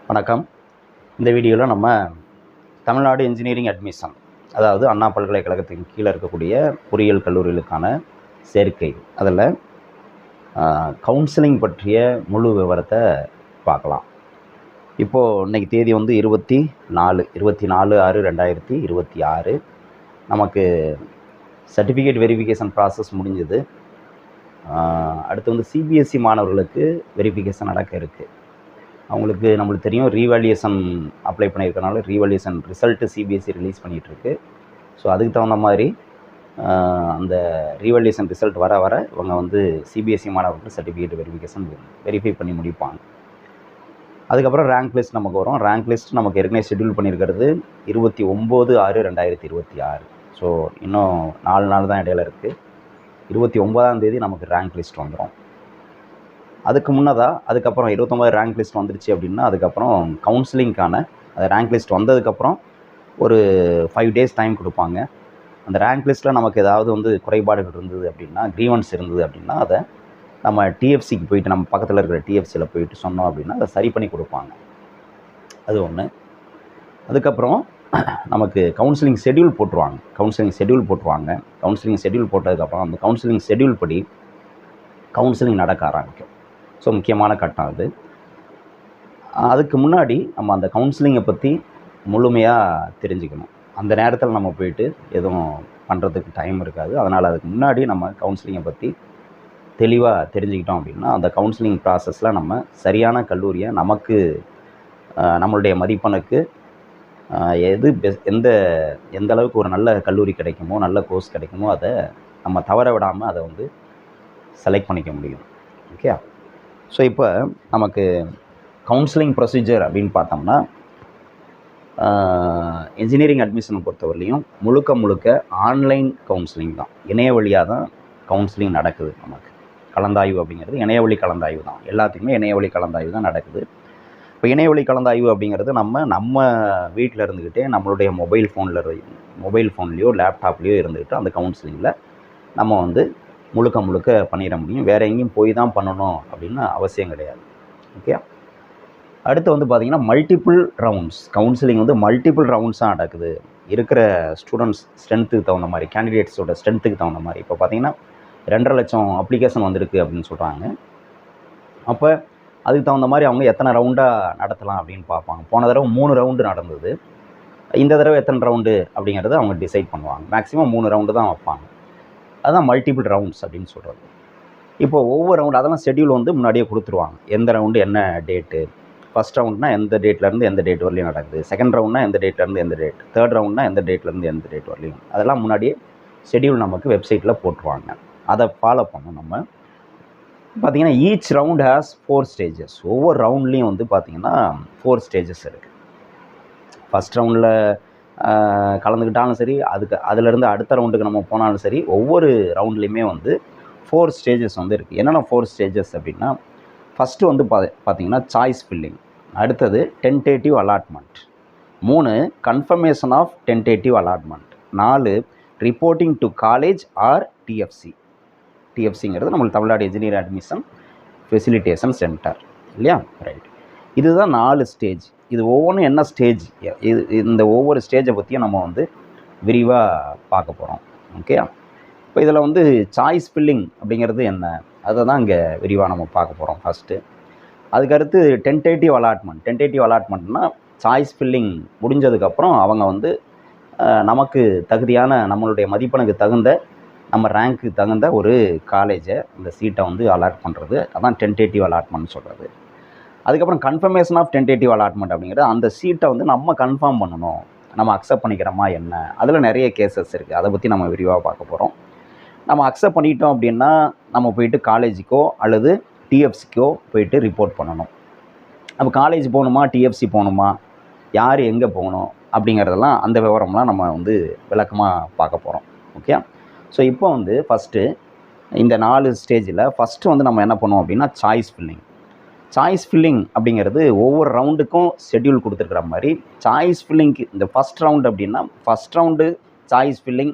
வணக்கம். இந்த வீடியோவில் நம்ம தமிழ்நாடு இன்ஜினியரிங் அட்மிஷன், அதாவது அண்ணா பல்கலைக்கழகத்தின் கீழே இருக்கக்கூடிய பொறியியல் கல்லூரிகளுக்கான சேர்க்கை, அதில் கவுன்சிலிங் பற்றிய முழு விவரத்தை பார்க்கலாம். இப்போது இன்றைக்கி தேதி வந்து 24/6/2026. நமக்கு சர்டிஃபிகேட் வெரிஃபிகேஷன் ப்ராசஸ் முடிஞ்சது. அடுத்து வந்து சிபிஎஸ்சி மாணவர்களுக்கு வெரிஃபிகேஷன் நடக்க இருக்குது. அவங்களுக்கு நம்மளுக்கு தெரியும், ரீவேல்யூஷன் அப்ளை பண்ணியிருக்கனால ரீவேல்யூஷன் ரிசல்ட்டு சிபிஎஸ்சி ரிலீஸ் பண்ணிகிட்ருக்கு. ஸோ அதுக்கு தகுந்த மாதிரி அந்த ரீவேல்யூஷன் ரிசல்ட் வர இவங்க வந்து சிபிஎஸ்சி மாணவர்களுக்கு சர்டிஃபிகேட் வெரிஃபிகேஷன் வெரிஃபை பண்ணி முடிப்பாங்க. அதுக்கப்புறம் ரேங்க் லிஸ்ட் நமக்கு வரும். ரேங்க் லிஸ்ட் நமக்கு ஏற்கனவே ஷெட்யூல் பண்ணியிருக்கிறது 29/6/2026. ஸோ இன்னும் 4 நாள் தான் இடையில இருக்குது. 29ஆம் தேதி நமக்கு ரேங்க் லிஸ்ட் வந்துடும். அதுக்கு முன்னதாக அதுக்கப்புறம் 29 ரேங்க் லிஸ்ட் வந்துருச்சு அப்படின்னா, அதுக்கப்புறம் கவுன்சிலிங்க்கான அந்த ரேங்க் லிஸ்ட் வந்ததுக்கப்புறம் ஒரு 5 days டைம் கொடுப்பாங்க. அந்த ரேங்க் லிஸ்ட்டில் நமக்கு ஏதாவது வந்து குறைபாடுகள் இருந்தது அப்படின்னா, க்ரீவன்ஸ் இருந்தது அப்படின்னா, அதை நம்ம டிஎஃப்சிக்கு போயிட்டு, நம்ம பக்கத்தில் இருக்கிற டிஎஃப்சியில் போயிட்டு சொன்னோம் அப்படின்னா அதை சரி பண்ணி கொடுப்பாங்க. அது ஒன்று. அதுக்கப்புறம் நமக்கு கவுன்சிலிங் ஷெட்யூல் போட்டுருவாங்க. கவுன்சிலிங் ஷெட்யூல் போட்டதுக்கப்புறம் அந்த கவுன்சிலிங் ஷெட்யூல் படி கவுன்சிலிங் நடக்க ஆரம்பிக்கும். ஸோ முக்கியமான கட்டம் அது. அதுக்கு முன்னாடி நம்ம அந்த கவுன்சிலிங்கை பற்றி முழுமையாக தெரிஞ்சுக்கணும். அந்த நேரத்தில் நம்ம போயிட்டு எதுவும் பண்ணுறதுக்கு டைம் இருக்காது. அதனால் அதுக்கு முன்னாடி நம்ம கவுன்சிலிங்கை பற்றி தெளிவாக தெரிஞ்சுக்கிட்டோம் அப்படின்னா, அந்த கவுன்சிலிங் ப்ராசஸில் நம்ம சரியான கல்லூரியை நமக்கு நம்மளுடைய மதிப்பெண்ணுக்கு எது எந்த அளவுக்கு ஒரு நல்ல கல்லூரி கிடைக்குமோ, நல்ல கோர்ஸ் கிடைக்குமோ, அதை நம்ம தவற விடாமல் அதை வந்து செலக்ட் பண்ணிக்க முடியும். ஓகே. ஸோ இப்போ நமக்கு கவுன்சிலிங் ப்ரொசீஜர் அப்படின்னு பார்த்தோம்னா, இன்ஜினியரிங் அட்மிஷனை பொறுத்தவரையிலையும் முழுக்க ஆன்லைன் கவுன்சிலிங் தான். இணைய வழியாக தான் கவுன்சிலிங் நடக்குது. நமக்கு கலந்தாய்வு அப்படிங்கிறது இணையவழி கலந்தாய்வு தான். எல்லாத்துக்குமே இணையவழி கலந்தாய்வு தான் நடக்குது. இப்போ இணையவழி கலந்தாய்வு அப்படிங்கிறது நம்ம வீட்டில் இருந்துக்கிட்டே நம்மளுடைய மொபைல் ஃபோன்லேயோ லேப்டாப்லேயோ இருந்துக்கிட்டு அந்த கவுன்சிலிங்கில் நம்ம வந்து முழுக்க பண்ணிட முடியும். வேறு எங்கேயும் போய் தான் பண்ணணும் அப்படின்னு அவசியம் கிடையாது. ஓகே. அடுத்து வந்து பார்த்திங்கன்னா, மல்டிபிள் ரவுண்ட்ஸ் கவுன்சிலிங் வந்து மல்டிபிள் ரவுண்ட்ஸாக நடக்குது. இருக்கிற ஸ்டூடெண்ட்ஸ் ஸ்ட்ரென்த்துக்கு தகுந்த மாதிரி, கேண்டிடேட்ஸோட ஸ்ட்ரென்த்துக்கு தகுந்த மாதிரி. இப்போ பார்த்திங்கன்னா 2.5 லட்சம் அப்ளிகேஷன் வந்திருக்கு அப்படின்னு சொல்கிறாங்க. அப்போ அதுக்கு தகுந்த மாதிரி அவங்க எத்தனை ரவுண்டாக நடத்தலாம் அப்படின்னு பார்ப்பாங்க. போன தடவை 3 ரவுண்டு நடந்தது. இந்த தடவை எத்தனை ரவுண்டு அப்படிங்கிறத அவங்க டிசைட் பண்ணுவாங்க. மேக்ஸிமம் 3 ரவுண்டு தான் வைப்பாங்க. அதுதான் மல்டிபிள் ரவுண்ட்ஸ் அப்படின்னு சொல்கிறது. இப்போ ஒவ்வொரு ரவுண்டு அதெல்லாம் ஷெட்யூல் வந்து முன்னாடியே கொடுத்துருவாங்க. எந்த ரவுண்டு என்ன டேட்டு, ஃபஸ்ட் ரவுண்ட்னா எந்த டேட்லேருந்து எந்த டேட் வரலையும் நடக்குது, செகண்ட் ரவுண்ட்னா எந்த டேட்லேருந்து எந்த டேட், தேர்ட் ரவுண்ட்னா எந்த டேட்லேருந்து எந்த டேட் வரலையும், அதெல்லாம் முன்னாடியே ஷெட்யூல் நமக்கு வெப்சைட்டில் போட்டுருவாங்க. அதை ஃபாலோ பண்ணணும். நம்ம பார்த்திங்கன்னா ஈச் ரவுண்ட் ஹேஸ் 4 ஸ்டேஜஸ். ஒவ்வொரு ரவுண்ட்லேயும் வந்து பார்த்திங்கன்னா 4 ஸ்டேஜஸ் இருக்குது. ஃபஸ்ட் ரவுண்டில் கலந்துக்கிட்டாலும் சரி, அதிலேருந்து அடுத்த ரவுண்டுக்கு நம்ம போனாலும் சரி, ஒவ்வொரு ரவுண்ட்லேயுமே வந்து 4 ஸ்டேஜஸ் வந்து இருக்குது. என்னென்ன 4 ஸ்டேஜஸ் அப்படின்னா, ஃபஸ்ட்டு வந்து பார்த்திங்கன்னா சாய்ஸ் ஃபில்லிங், அடுத்தது tentative allotment, 3 confirmation of tentative allotment, 4 reporting to college or TFC. டிஎஃப்சிங்கிறது நம்மளுக்கு Tamil Nadu engineering admission facilitation centre இல்லையா? ரைட். இதுதான் 4 ஸ்டேஜ். இது ஒவ்வொன்றும் என்ன ஸ்டேஜ், இந்த ஒவ்வொரு ஸ்டேஜை பற்றியும் நம்ம வந்து விரிவாக பார்க்க போகிறோம். ஓகே. இப்போ இதில் வந்து சாய்ஸ் ஃபில்லிங் அப்படிங்கிறது என்ன, அதை தான் இங்கே விரிவாக நம்ம பார்க்க போகிறோம் ஃபஸ்ட்டு. அதுக்கடுத்து டென்டேட்டிவ் அலாட்மெண்ட்னா சாய்ஸ் ஃபில்லிங் முடிஞ்சதுக்கப்புறம் அவங்க வந்து நமக்கு தகுதியான, நம்மளுடைய மதிப்பெனுக்கு தகுந்த, நம்ம ரேங்க்கு தகுந்த ஒரு காலேஜை, இந்த சீட்டை வந்து அலாட் பண்ணுறது, அதான் டென்டேட்டிவ் அலாட்மெண்ட் சொல்கிறது. அதுக்கப்புறம் கன்ஃபர்மேஷன் ஆஃப் டென்டேட்டிவ் அலாட்மெண்ட் அப்படிங்கிறது அந்த சீட்டை வந்து நம்ம கன்ஃபார்ம் பண்ணணும், நம்ம அக்செப்ட் பண்ணிக்கிறோமா என்ன. அதில் நிறைய கேசஸ் இருக்குது. அதை பற்றி நம்ம விரிவாக பார்க்க போகிறோம். நம்ம அக்செப்ட் பண்ணிட்டோம் அப்படின்னா நம்ம போயிட்டு காலேஜுக்கோ அல்லது டிஎஃப்சிக்கோ போயிட்டு ரிப்போர்ட் பண்ணணும். அப்போ காலேஜ் போகணுமா, டிஎஃப்சி போகணுமா, யார் எங்கே போகணும் அப்படிங்கிறதெல்லாம், அந்த விவரம்லாம் நம்ம வந்து விளக்கமாக பார்க்க போகிறோம். ஓகே. ஸோ இப்போ வந்து ஃபஸ்ட்டு இந்த 4 ஸ்டேஜில் ஃபஸ்ட்டு வந்து நம்ம என்ன பண்ணுவோம் அப்படின்னா சாய்ஸ் ஃபில்லிங் அப்படிங்கிறது ஒவ்வொரு ரவுண்டுக்கும் ஷெட்யூல் கொடுத்துருக்குற மாதிரி, சாய்ஸ் ஃபில்லிங்க்கு இந்த ஃபஸ்ட் ரவுண்டு அப்படின்னா, ஃபஸ்ட் ரவுண்டு சாய்ஸ் ஃபில்லிங்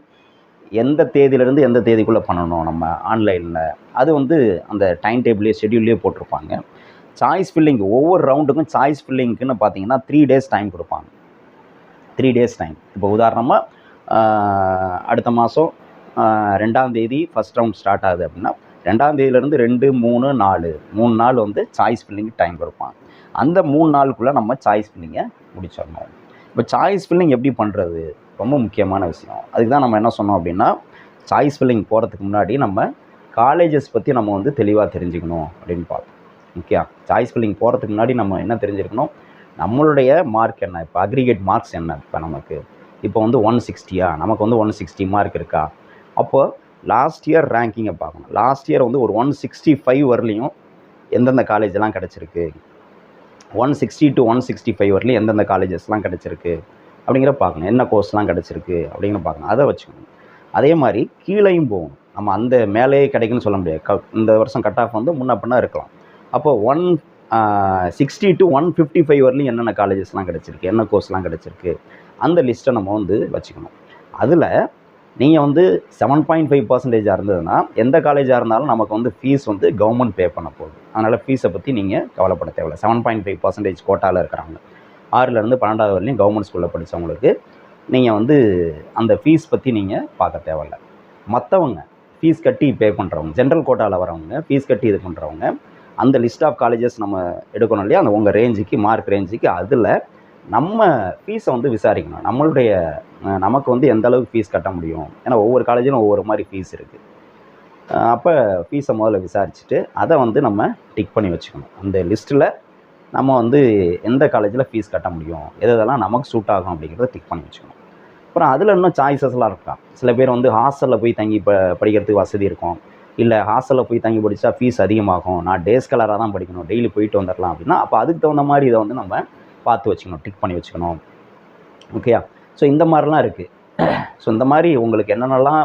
எந்த தேதியிலேருந்து எந்த தேதிக்குள்ளே பண்ணணும் நம்ம ஆன்லைனில், அது வந்து அந்த டைம் டேபிள்லேயே ஷெட்யூல்லே போட்டிருப்பாங்க. சாய்ஸ் ஃபில்லிங் ஒவ்வொரு ரவுண்டுக்கும் சாய்ஸ் ஃபில்லிங்க்குன்னு பார்த்தீங்கன்னா 3 days டைம் கொடுப்பாங்க. 3 days டைம். இப்போ உதாரணமாக அடுத்த மாதம் 2ஆம் தேதி ஃபஸ்ட் ரவுண்ட் ஸ்டார்ட் ஆகுது அப்படின்னா 2ஆம் தேதியிலேருந்து 2, 3, 4 3 நாள் வந்து சாய்ஸ் ஃபில்லிங் டைம் கொடுப்பாங்க. அந்த 3 நாளுக்குள்ளே நம்ம சாய்ஸ் ஃபில்லிங்கை முடிச்சிடணும். இப்போ சாய்ஸ் ஃபில்லிங் எப்படி பண்ணுறது ரொம்ப முக்கியமான விஷயம். அதுக்கு தான் நம்ம என்ன சொன்னோம் அப்படின்னா, சாய்ஸ் ஃபில்லிங் போகிறதுக்கு முன்னாடி நம்ம காலேஜஸ் பற்றி நம்ம வந்து தெளிவாக தெரிஞ்சுக்கணும் அப்படின்னு பார்த்தோம். ஓகே, சாய்ஸ் ஃபில்லிங் போகிறதுக்கு முன்னாடி நம்ம என்ன தெரிஞ்சுக்கணும், நம்மளுடைய மார்க் என்ன, இப்போ அக்ரிகேட் மார்க்ஸ் என்ன, இப்போ நமக்கு இப்போ வந்து 160 நமக்கு வந்து 160 மார்க் இருக்கா, அப்போ லாஸ்ட் இயர் ரேங்கிங்கை பார்க்கணும். லாஸ்ட் இயர் வந்து ஒரு 165 வரலையும் எந்தெந்த காலேஜெலாம் கிடச்சிருக்கு, 160 to 165 வரலையும் எந்தெந்த காலேஜஸ்லாம் கிடச்சிருக்கு அப்படிங்கிற பார்க்கணும். என்ன கோர்ஸ்லாம் கிடச்சிருக்கு அப்படிங்கிற பார்க்கணும். அதை வச்சுக்கணும். அதே மாதிரி கீழேயும் போகணும். நம்ம அந்த மேலேயே கிடைக்குன்னு சொல்ல முடியாது. இந்த வருஷம் கட் ஆஃப் வந்து முன்ன பின்னா இருக்கலாம். அப்போ 160 to 155 வரலையும் என்னென்ன காலேஜஸ்லாம் கிடச்சிருக்கு, என்ன கோர்ஸ்லாம் கிடச்சிருக்கு, அந்த லிஸ்ட்டை நம்ம வந்து வச்சுக்கணும். அதில் நீங்கள் வந்து 7.5% இருந்ததுன்னா எந்த காலேஜாக இருந்தாலும் நமக்கு வந்து ஃபீஸ் வந்து கவர்மெண்ட் பே பண்ண போகுது. அதனால் ஃபீஸை பற்றி நீங்கள் கவலைப்பட தேவையில்லை. 7.5% கோட்டாவில் இருக்கிறாங்க. 6லேருந்து 12வது வரலையும் கவர்மெண்ட் ஸ்கூலில் படித்தவங்களுக்கு நீங்கள் வந்து அந்த ஃபீஸ் பற்றி நீங்கள் பார்க்க தேவையில்லை. மற்றவங்க ஃபீஸ் கட்டி பே பண்ணுறவங்க, ஜென்ரல் கோட்டாவில் வரவங்க, ஃபீஸ் கட்டி இது பண்ணுறவங்க, அந்த லிஸ்ட் ஆஃப் காலேஜஸ் நம்ம எடுக்கணும் இல்லையா, அந்த உங்கள் ரேஞ்சுக்கு மார்க் ரேஞ்சுக்கு அதில் நம்ம ஃபீஸை வந்து விசாரிக்கணும். நமக்கு வந்து எந்த அளவுக்கு ஃபீஸ் கட்ட முடியும், ஏன்னா ஒவ்வொரு காலேஜிலும் ஒவ்வொரு மாதிரி ஃபீஸ் இருக்குது. அப்போ ஃபீஸை முதல்ல விசாரிச்சுட்டு அதை வந்து நம்ம டிக் பண்ணி வச்சுக்கணும். அந்த லிஸ்ட்டில் நம்ம வந்து எந்த காலேஜில் ஃபீஸ் கட்ட முடியும், எதெல்லாம் நமக்கு சூட் ஆகும் அப்படிங்கிறத டிக் பண்ணி வச்சுக்கணும். அப்புறம் அதில் இன்னும் சாய்ஸஸ்லாம் இருக்கலாம். சில பேர் வந்து ஹாஸ்டலில் போய் தங்கி படிக்கிறதுக்கு வசதி இருக்கும், இல்லை ஹாஸ்டலில் போய் தங்கி படித்தா ஃபீஸ் அதிகமாகும், நான் டே ஸ்காலராக தான் படிக்கணும், டெய்லி போயிட்டு வந்துடலாம் அப்படின்னா அப்போ அதுக்கு தகுந்த மாதிரி இதை வந்து நம்ம பார்த்து வச்சுக்கணும், டிக் பண்ணி வச்சுக்கணும். ஓகேயா? ஸோ இந்த மாதிரிலாம் இருக்குது. ஸோ இந்த மாதிரி உங்களுக்கு என்னென்னலாம்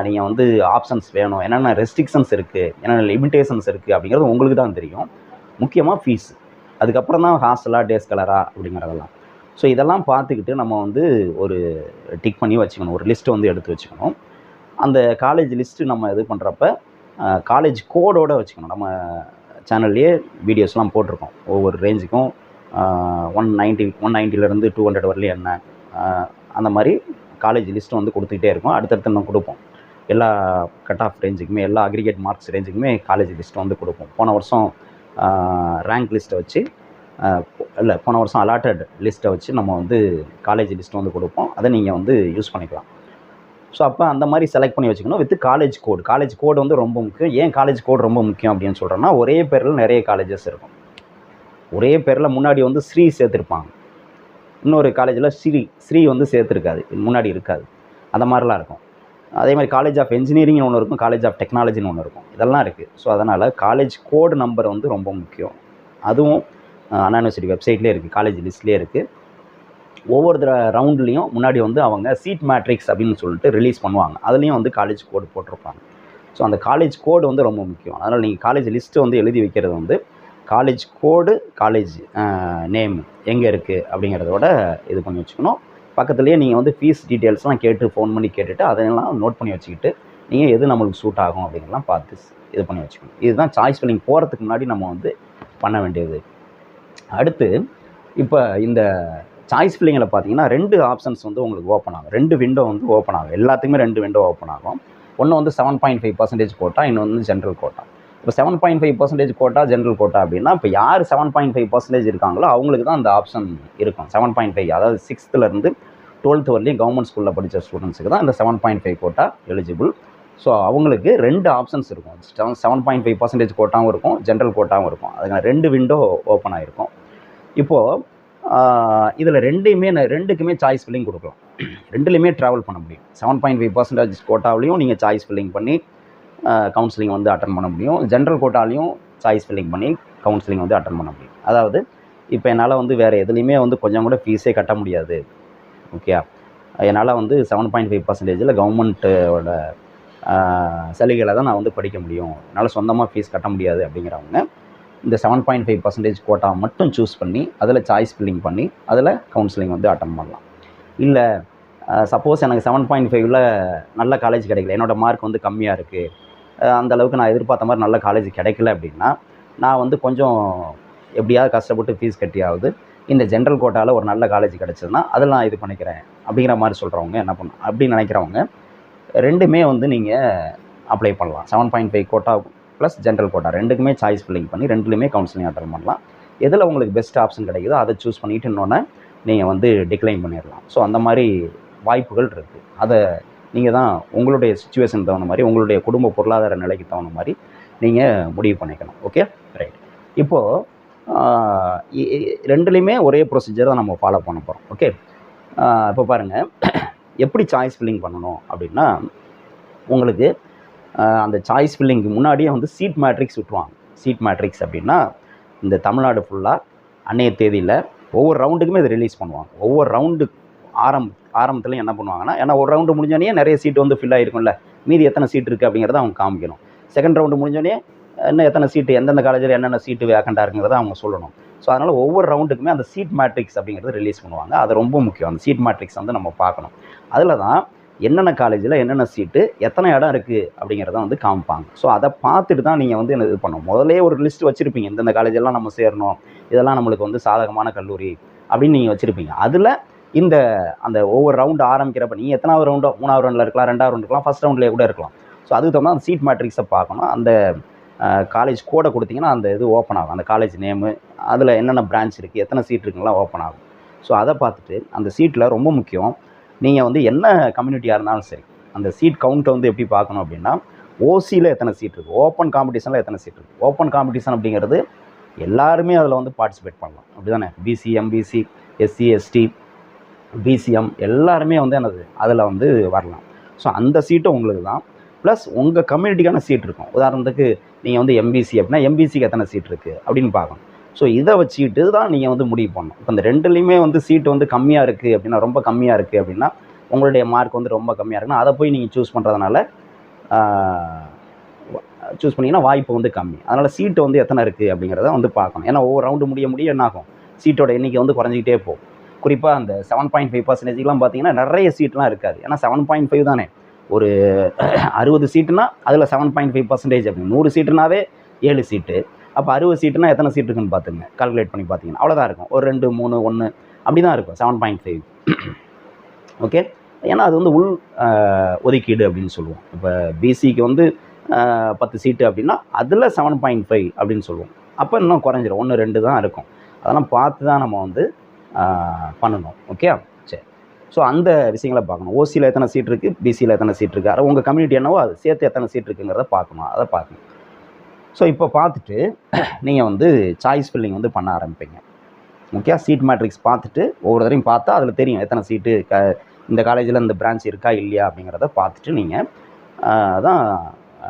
நீங்கள் வந்து ஆப்ஷன்ஸ் வேணும், என்னென்ன ரெஸ்ட்ரிக்ஷன்ஸ் இருக்குது, என்னென்ன லிமிட்டேஷன்ஸ் இருக்குது அப்படிங்கிறது உங்களுக்கு தான் தெரியும். முக்கியமாக ஃபீஸ், அதுக்கப்புறம் தான் ஹாஸ்டலாக டே ஸ்காலரா அப்படிங்கிறதெல்லாம். ஸோ இதெல்லாம் பார்த்துக்கிட்டு நம்ம வந்து ஒரு டிக் பண்ணி வச்சுக்கணும், ஒரு லிஸ்ட்டு வந்து எடுத்து வச்சுக்கணும். அந்த காலேஜ் லிஸ்ட்டு நம்ம இது பண்ணுறப்ப காலேஜ் கோடோடு வச்சுக்கணும். நம்ம சேனல்லையே வீடியோஸ்லாம் போட்டிருக்கோம். ஒவ்வொரு ரேஞ்சுக்கும் 190லேருந்து 200 வரலையும் என்ன, அந்த மாதிரி காலேஜ் லிஸ்ட்டு வந்து கொடுத்துக்கிட்டே இருக்கும். அடுத்தடுத்து நம்ம கொடுப்போம். எல்லா கட் ஆஃப் ரேஞ்சுக்குமே, எல்லா அக்ரிகேட் மார்க்ஸ் ரேஞ்சுக்குமே காலேஜ் லிஸ்ட்டு வந்து கொடுப்போம். போன வருஷம் ரேங்க் லிஸ்ட்டை வச்சு போன வருஷம் அலாட்டட் லிஸ்ட்டை வச்சு நம்ம வந்து காலேஜ் லிஸ்ட்டு வந்து கொடுப்போம். அதை நீங்கள் வந்து யூஸ் பண்ணிக்கலாம். ஸோ அப்போ அந்த மாதிரி செலக்ட் பண்ணி வச்சுக்கணும். வித் காலேஜ் கோடு வந்து ரொம்ப முக்கியம். ஏன் காலேஜ் கோடு ரொம்ப முக்கியம் அப்படின்னு சொல்கிறோன்னா, ஒரே பேரில் நிறைய காலேஜஸ் இருக்கும். ஒரே பேரில் முன்னாடி வந்து ஸ்ரீ சேர்த்துருப்பாங்க, இன்னொரு காலேஜில் ஸ்ரீ வந்து சேர்த்துருக்காது, முன்னாடி இருக்காது. அந்த மாதிரிலாம் இருக்கும். அதே மாதிரி காலேஜ் ஆஃப் என்ஜினியரிங்னு ஒன்று இருக்கும், காலேஜ் ஆஃப் டெக்னாலஜின்னு ஒன்று இருக்கும். இதெல்லாம் இருக்குது. ஸோ அதனால் காலேஜ் கோடு நம்பர் வந்து ரொம்ப முக்கியம். அதுவும் அண்ணா யூனிவர்சிட்டி வெப்சைட்லேயே இருக்குது, காலேஜ் லிஸ்ட்லேயே இருக்குது. ஒவ்வொரு ரவுண்ட்லேயும் முன்னாடி வந்து அவங்க சீட் மேட்ரிக்ஸ் அப்படின்னு சொல்லிட்டு ரிலீஸ் பண்ணுவாங்க. அதுலேயும் வந்து காலேஜ் கோடு போட்டிருப்பாங்க. ஸோ அந்த காலேஜ் கோடு வந்து ரொம்ப முக்கியம். அதனால் நீங்கள் காலேஜ் லிஸ்ட்டு வந்து எழுதி வைக்கிறது வந்து காலேஜ் கோடு, காலேஜ் நேம் எங்கே இருக்குது அப்படிங்கிறதோட இது பண்ணி வச்சுக்கணும். பக்கத்துலேயே நீங்கள் வந்து ஃபீஸ் டீட்டெயில்ஸ்லாம் ஃபோன் பண்ணி கேட்டுட்டு அதையெல்லாம் நோட் பண்ணி வச்சுக்கிட்டு நீங்கள் எது நம்மளுக்கு சூட் ஆகும் அப்படிங்கிறலாம் பார்த்து இது பண்ணி வச்சுக்கணும். இதுதான் சாய்ஸ் ஃபில்லிங் போகிறதுக்கு முன்னாடி நம்ம வந்து பண்ண வேண்டியது. அடுத்து இப்போ இந்த சாய்ஸ் ஃபில்லிங்கில் பார்த்தீங்கன்னா 2 ஆப்ஷன்ஸ் வந்து உங்களுக்கு ஓப்பன் ஆகும், 2 விண்டோ வந்து ஓப்பன் ஆகும். எல்லாத்துக்குமே 2 விண்டோ ஓப்பன் ஆகும். ஒன்று வந்து 7.5% கோட்டா, இன்னொன்று வந்து ஜென்ரல் கோட்டா. இப்போ 7.5% கோட்டா, ஜென்ரல் கோட்டா அப்படின்னா இப்போ யார் 7.5% இருக்காங்களோ அவங்களுக்கு தான் அந்த ஆப்ஷன் இருக்கும். 7.5, அதாவது 6th-லேருந்து 12th வரலையும் கவர்மெண்ட் ஸ்கூலில் படித்த ஸ்டூடெண்ட்ஸுக்கு தான் இந்த 7.5 கோட்டா எலிஜிபிள். ஸோ அவங்களுக்கு 2 ஆப்ஷன்ஸ் இருக்கும். 7.5% கோட்டாவும் இருக்கும், ஜென்ரல் கோட்டாவும் இருக்கும். அதுக்கான 2 விண்டோ ஓப்பன் ஆகிருக்கும். இப்போது இதில் ரெண்டுக்குமே சாய்ஸ் ஃபில்லிங் கொடுக்கலாம். 2லேயுமே ட்ராவல் பண்ண முடியும். 7.5% கோட்டாவிலையும் நீங்கள் சாய்ஸ் ஃபில்லிங் பண்ணி கவுன்சிலிங் வந்து அட்டன் பண்ண முடியும். ஜென்ரல் கோட்டாலையும் சாய்ஸ் ஃபில்லிங் பண்ணி கவுன்சிலிங் வந்து அட்டன் பண்ண முடியும். அதாவது இப்போ என்னால் வந்து வேறு எதுலேயுமே வந்து கொஞ்சம் கூட ஃபீஸே கட்ட முடியாது. ஓகே, என்னால் வந்து 7.5%ல் கவர்மெண்ட்டோட சலுகைகளை தான் நான் வந்து படிக்க முடியும், என்னால் சொந்தமாக ஃபீஸ் கட்ட முடியாது அப்படிங்கிறவங்க இந்த 7.5% கோட்டா மட்டும் சூஸ் பண்ணி அதில் சாய்ஸ் ஃபில்லிங் பண்ணி அதில் கவுன்சிலிங் வந்து அட்டன் பண்ணலாம். இல்லை சப்போஸ் எனக்கு 7.5ல் நல்ல காலேஜ் கிடைக்கல, என்னோடய மார்க் வந்து கம்மியாக இருக்குது, அந்தளவுக்கு நான் எதிர்பார்த்த மாதிரி நல்ல காலேஜ் கிடைக்கல அப்படின்னா நான் வந்து கொஞ்சம் எப்படியாவது கஷ்டப்பட்டு ஃபீஸ் கட்டியாவது இந்த ஜென்ரல் கோட்டாவில் ஒரு நல்ல காலேஜ் கிடச்சதுன்னா அதில் நான் இது பண்ணிக்கிறேன் அப்படிங்கிற மாதிரி சொல்கிறவங்க என்ன பண்ணணும் அப்படின்னு நினைக்கிறவங்க ரெண்டுமே வந்து நீங்கள் அப்ளை பண்ணலாம். 7.5 கோட்டா ப்ளஸ் ஜென்ரல் கோட்டா ரெண்டுக்குமே சாய்ஸ் ஃபில்லிங் பண்ணி ரெண்டுலேயுமே கவுன்சிலிங் அட்டன் பண்ணலாம். எதில் உங்களுக்கு பெஸ்ட் ஆப்ஷன் கிடைக்குதோ அதை சூஸ் பண்ணிவிட்டு இன்னொன்று நீங்கள் வந்து டிக்ளைன் பண்ணிடலாம். ஸோ அந்த மாதிரி வாய்ப்புகள் இருக்குது. அதை நீங்கள் தான் உங்களுடைய சிச்சுவேஷன் தகுந்த மாதிரி உங்களுடைய குடும்ப பொருளாதார நிலைக்கு தகுந்த மாதிரி நீங்கள் முடிவு பண்ணிக்கணும். Okay, right. இப்போது ரெண்டுலேயுமே ஒரே ப்ரொசீஜர் தான் நம்ம ஃபாலோ பண்ண போகிறோம். ஓகே, இப்போ பாருங்கள் எப்படி சாய்ஸ் ஃபில்லிங் பண்ணணும் அப்படின்னா, உங்களுக்கு அந்த சாய்ஸ் ஃபில்லிங்க்கு முன்னாடியே வந்து சீட் மேட்ரிக்ஸ் விட்டுருவாங்க. சீட் மேட்ரிக்ஸ் அப்படின்னா இந்த தமிழ்நாடு ஃபுல்லாக அன்றைய தேதியில் ஒவ்வொரு ரவுண்டுக்குமே இதை ரிலீஸ் பண்ணுவாங்க. ஒவ்வொரு ரவுண்டு ஆரம்பத்துலையும் என்ன பண்ணுவாங்கன்னா, ஏன்னா ஒரு ரவுண்டு முடிஞ்சோடனே நிறைய சீட்டு வந்து ஃபில் ஆகிருக்கும்ல, மீதி எத்தனை சீட் இருக்குது அப்படிங்கிறத அவங்க காமிக்கணும். செகண்ட் ரவுண்டு முடிஞ்சோடனே இன்னும் எத்தனை சீட்டு எந்தெந்த காலேஜில் என்னென்ன சீட்டு வேக்கண்டாக இருக்குங்கிறத அவங்க சொல்லணும். ஸோ அதனால் ஒவ்வொரு ரவுண்டுக்குமே அந்த சீட் மேட்ரிக்ஸ் அப்படிங்கிறது ரிலீஸ் பண்ணுவாங்க. அது ரொம்ப முக்கியம். அந்த சீட் மேட்ரிக்ஸ் வந்து நம்ம பார்க்கணும். அதில் தான் என்னென்ன காலேஜில் என்னென்ன சீட்டு எத்தனை இடம் இருக்குது அப்படிங்கிறத வந்து காமிப்பாங்க. ஸோ அதை பார்த்துட்டு தான் நீங்கள் வந்து இது பண்ணணும். முதலே ஒரு லிஸ்ட் வச்சுருப்பீங்க, இந்தந்த காலேஜெல்லாம் நம்ம சேரணும், இதெல்லாம் நம்மளுக்கு வந்து சாதகமான கல்லூரி அப்படின்னு நீங்கள் வச்சுருப்பீங்க. அதில் அந்த ஒவ்வொரு ரவுண்டு ஆரம்பிக்கிறப்ப நீங்கள் எத்தனாவது ரவுண்டோ 3வது ரவுண்டில் இருக்கலாம், 2வது ரவுண்டு இருக்கலாம், ஃபஸ்ட் ரவுண்ட்லேயே கூட இருக்கலாம். ஸோ அதுக்கு தகுந்த அந்த சீட் மேட்ரிக்ஸை பார்க்கணும். அந்த காலேஜ் கோடை கொடுத்தீங்கன்னா அந்த இது ஓப்பன் ஆகும். அந்த காலேஜ் நேமு, அதில் என்னென்ன பிரான்ச் இருக்குது, எத்தனை சீட் இருக்குங்கலாம் ஓப்பன் ஆகும். ஸோ அதை பார்த்துட்டு அந்த சீட்டில் ரொம்ப முக்கியம், நீங்கள் வந்து என்ன கம்யூனிட்டியாக இருந்தாலும் சரி அந்த சீட் கவுண்ட்டை வந்து எப்படி பார்க்கணும் அப்படின்னா, ஓசியில் எத்தனை சீட் இருக்குது, ஓப்பன் காம்படிஷனில் எத்தனை சீட் இருக்குது. ஓப்பன் காம்படிஷன் அப்படிங்கிறது எல்லாருமே அதில் வந்து பார்ட்டிசிபேட் பண்ணலாம், அப்படி தானே? BC, MBC, SC, ST, BCM எல்லாருமே வந்து என்னது அதில் வந்து வரலாம். ஸோ அந்த சீட்டும் உங்களுக்கு தான். ப்ளஸ் உங்கள் கம்யூனிட்டிக்கான சீட் இருக்கும். உதாரணத்துக்கு நீங்கள் வந்து எம்பிசி அப்படின்னா எம்பிசிக்கு எத்தனை சீட் இருக்குது அப்படின்னு பார்க்கணும். ஸோ இதை வச்சுக்கிட்டு தான் நீங்கள் வந்து முடிவு பண்ணணும். இப்போ இந்த ரெண்டுலேயுமே வந்து சீட்டு வந்து கம்மியாக இருக்குது அப்படின்னா, ரொம்ப கம்மியாக இருக்குது அப்படின்னா, உங்களுடைய மார்க் வந்து ரொம்ப கம்மியாக இருக்குன்னா அதை போய் நீங்கள் சூஸ் பண்ணுறதுனால சூஸ் பண்ணிங்கன்னா வாய்ப்பு வந்து கம்மி. அதனால் சீட்டு வந்து எத்தனை இருக்குது அப்படிங்கிறத வந்து பார்க்கணும். ஏன்னா ஒவ்வொரு ரவுண்டு முடிய என்ன ஆகும், சீட்டோட எண்ணிக்கை வந்து குறைஞ்சிக்கிட்டே போகும். குறிப்பாக அந்த 7.5% பார்த்தீங்கன்னா நிறைய சீட்லாம் இருக்காது. ஏன்னா 7.5 தானே, ஒரு 60 சீட்டுனா அதில் 7.5% அப்படி 100 சீட்டுனாவே 7 சீட்டு. அப்போ 60 சீட்டுனா எத்தனை சீட் இருக்குன்னு பார்த்துங்க, கால்குலேட் பண்ணி பார்த்தீங்கன்னா அவ்வளோதான் இருக்கும். ஒரு 2, 3, 1 அப்படி தான் இருக்கும் 7.5. ஓகே, ஏன்னா அது வந்து உள் ஒதுக்கீடு அப்படின்னு சொல்லுவோம். இப்போ பிசிக்கு வந்து 10 சீட்டு அப்படின்னா அதில் 7.5 அப்படின்னு சொல்லுவோம். அப்போ இன்னும் குறைஞ்சிரும், 1, 2 தான் இருக்கும். அதெல்லாம் பார்த்து தான் நம்ம வந்து பண்ணணும். ஓகே, சரி. ஸோ அந்த விஷயங்களை பார்க்கணும். ஓசியில் எத்தனை சீட் இருக்குது, பிசியில் எத்தனை சீட் இருக்குது, அதை உங்கள் கம்யூனிட்டி என்னவோ அது சேர்த்து எத்தனை சீட் இருக்குங்கிறத பார்க்கணும். அதை பார்க்கணும். ஸோ இப்போ பார்த்துட்டு நீங்கள் வந்து சாய்ஸ் ஃபில்லிங் வந்து பண்ண ஆரம்பிப்பீங்க. ஓகே, சீட் மேட்ரிக்ஸ் பார்த்துட்டு ஒவ்வொரு தடவையும் பார்த்தா அதில் தெரியும் எத்தனை சீட்டு இந்த காலேஜில் இந்த பிரான்ச் இருக்கா இல்லையா அப்படிங்கிறத பார்த்துட்டு நீங்கள் தான்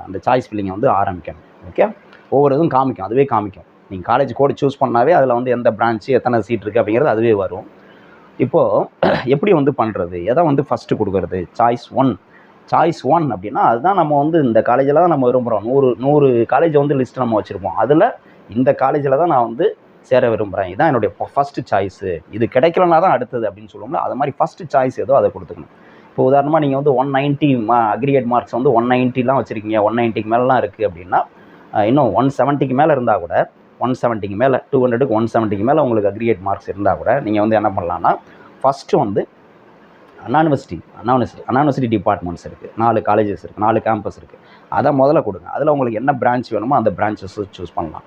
அந்த சாய்ஸ் ஃபில்லிங்கை வந்து ஆரம்பிக்கணும். ஓகே, ஒவ்வொரு இதுவும் காமிக்கும், அதுவே காமிக்கும். நீங்கள் காலேஜ் கோடு சூஸ் பண்ணாவே அதில் வந்து எந்த பிரான்ச்சு எத்தனை சீட் இருக்குது அப்படிங்கிறது அதுவே வரும். இப்போது எப்படி வந்து பண்ணுறது, எதை வந்து ஃபஸ்ட்டு கொடுக்குறது, சாய்ஸ் 1 அப்படின்னா அதுதான் நம்ம வந்து இந்த காலேஜில் தான் நம்ம விரும்புகிறோம். 100 காலேஜ் வந்து லிஸ்ட் நம்ம வச்சுருப்போம். அதில் இந்த காலேஜில் தான் நான் வந்து சேர விரும்புகிறேன், இதுதான் என்னுடைய ஃபஸ்ட்டு சாய்ஸு, இது கிடைக்கலனா தான் அடுத்தது அப்படின்னு சொல்லுவோம்ல, அது மாதிரி ஃபஸ்ட்டு சாய்ஸ் ஏதோ அதை கொடுத்துக்கணும். இப்போ உதாரணமாக நீங்கள் வந்து 190 அக்ரிகேட் மார்க்ஸ் வந்து 190லாம் வச்சுருக்கீங்க, 190க்கு மேலாம் இருக்குது அப்படின்னா, இன்னும் 170க்கு மேலே இருந்தால் கூட 170க்கு மேலே 200க்கு 170க்கு மேலே உங்களுக்கு அக்ரிகேட் மார்க்ஸ் இருந்தால் கூட நீங்கள் வந்து என்ன பண்ணலான்னா, ஃபஸ்ட்டு வந்து அனானிவர்சிட்டி டிபார்ட்மெண்ட்ஸ் இருக்குது, 4 காலேஜஸ் இருக்குது, 4 கேம்பஸ் இருக்குது, அதை முதல்ல கொடுங்க. அதில் உங்களுக்கு என்ன பிரான்ச் வேணுமோ அந்த பிரான்ச்சஸ் சூஸ் பண்ணலாம்.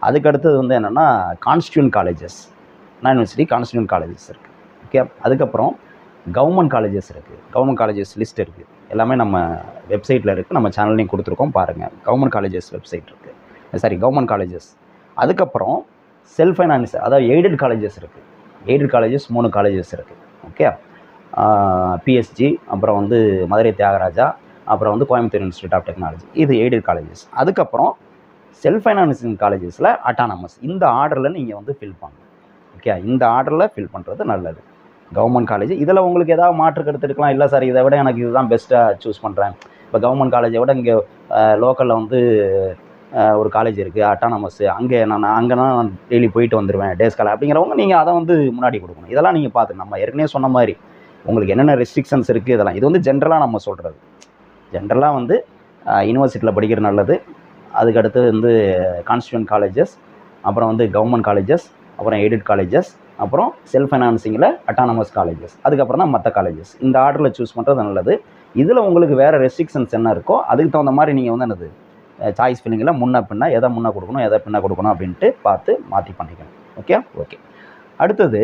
அதுக்கடுத்தது வந்து என்னென்னா கான்ஸ்டியூண்ட் காலேஜஸ், அனானிவர்சிட்டி கான்ஸ்டியூண்ட் காலேஜஸ் இருக்குது. ஓகே, அதுக்கப்புறம் கவர்மெண்ட் காலேஜஸ் இருக்குது. கவர்மெண்ட் காலேஜஸ் லிஸ்ட் இருக்குது, எல்லாமே நம்ம வெப்சைட்டில் இருக்குது, நம்ம சேனல்லையும் கொடுத்துருக்கோம் பாருங்கள். கவர்மெண்ட் காலேஜஸ் வெப்சைட் இருக்குது, கவர்மெண்ட் காலேஜஸ். அதுக்கப்புறம் செல்ஃப் ஃபைனான்ஸ், அதாவது எய்டட் காலேஜஸ் இருக்குது. எய்டட் காலேஜஸ் 3 காலேஜஸ் இருக்குது. ஓகே, பிஎஸ்ஜி, அப்புறம் வந்து மதுரை தியாகராஜா, அப்புறம் வந்து கோயம்புத்தூர் இன்ஸ்டியூட் ஆஃப் டெக்னாலஜி, இது எய்டட் காலேஜஸ். அதுக்கப்புறம் செல்ஃப் ஃபைனான்சிங் காலேஜஸில் அட்டானமஸ். இந்த ஆர்டரில் நீங்கள் வந்து ஃபில் பண்ணணும். ஓகே, இந்த ஆர்டரில் ஃபில் பண்ணுறது நல்லது. கவர்மெண்ட் காலேஜ் இதில் உங்களுக்கு ஏதாவது மாற்று கருத்து இருக்கலாம், இல்லை சார் இதை விட எனக்கு இதுதான் பெஸ்ட்டாக சூஸ் பண்ணுறேன், இப்போ கவர்மெண்ட் காலேஜை விட இங்கே லோக்கலில் வந்து ஒரு காலேஜ் இருக்குது அட்டானமஸ், அங்கேனா நான் டெய்லி போயிட்டு வந்துடுவேன் டேஸ் காலேஜ் அப்படிங்கிறவங்க நீங்கள் அதை வந்து முன்னாடி கொடுக்கணும். இதெல்லாம் நீங்கள் பார்த்து நம்ம ஏற்கனவே சொன்ன மாதிரி உங்களுக்கு என்னென்ன ரெஸ்ட்ரிக்ஷன்ஸ் இருக்குது இதெல்லாம், இது வந்து ஜென்ரலாக நம்ம சொல்கிறது. ஜென்ரலாக வந்து யூனிவர்சிட்டியில் படிக்கிறது நல்லது, அதுக்கடுத்து வந்து கான்ஸ்டியூண்ட் காலேஜஸ், அப்புறம் வந்து கவர்மெண்ட் காலேஜஸ், அப்புறம் எய்டட் காலேஜஸ், அப்புறம் செல்ஃப் ஃபைனான்சிங்கில் அட்டானமஸ் காலேஜஸ், அதுக்கப்புறம் தான் மற்ற காலேஜஸ். இந்த ஆர்டரில் சூஸ் பண்ணுறது நல்லது. இதில் உங்களுக்கு வேறு ரெஸ்ட்ரிக்ஷன்ஸ் என்ன இருக்கோ அதுக்கு தகுந்த மாதிரி நீங்கள் வந்து என்னது சாய்ஸ் ஃபில்லிங்கில் பின்ன எதை முன்னே கொடுக்கணும் எதை பின்ன கொடுக்கணும் அப்படின்ட்டு பார்த்து மாற்றி பண்ணிக்கணும். ஓகே. அடுத்தது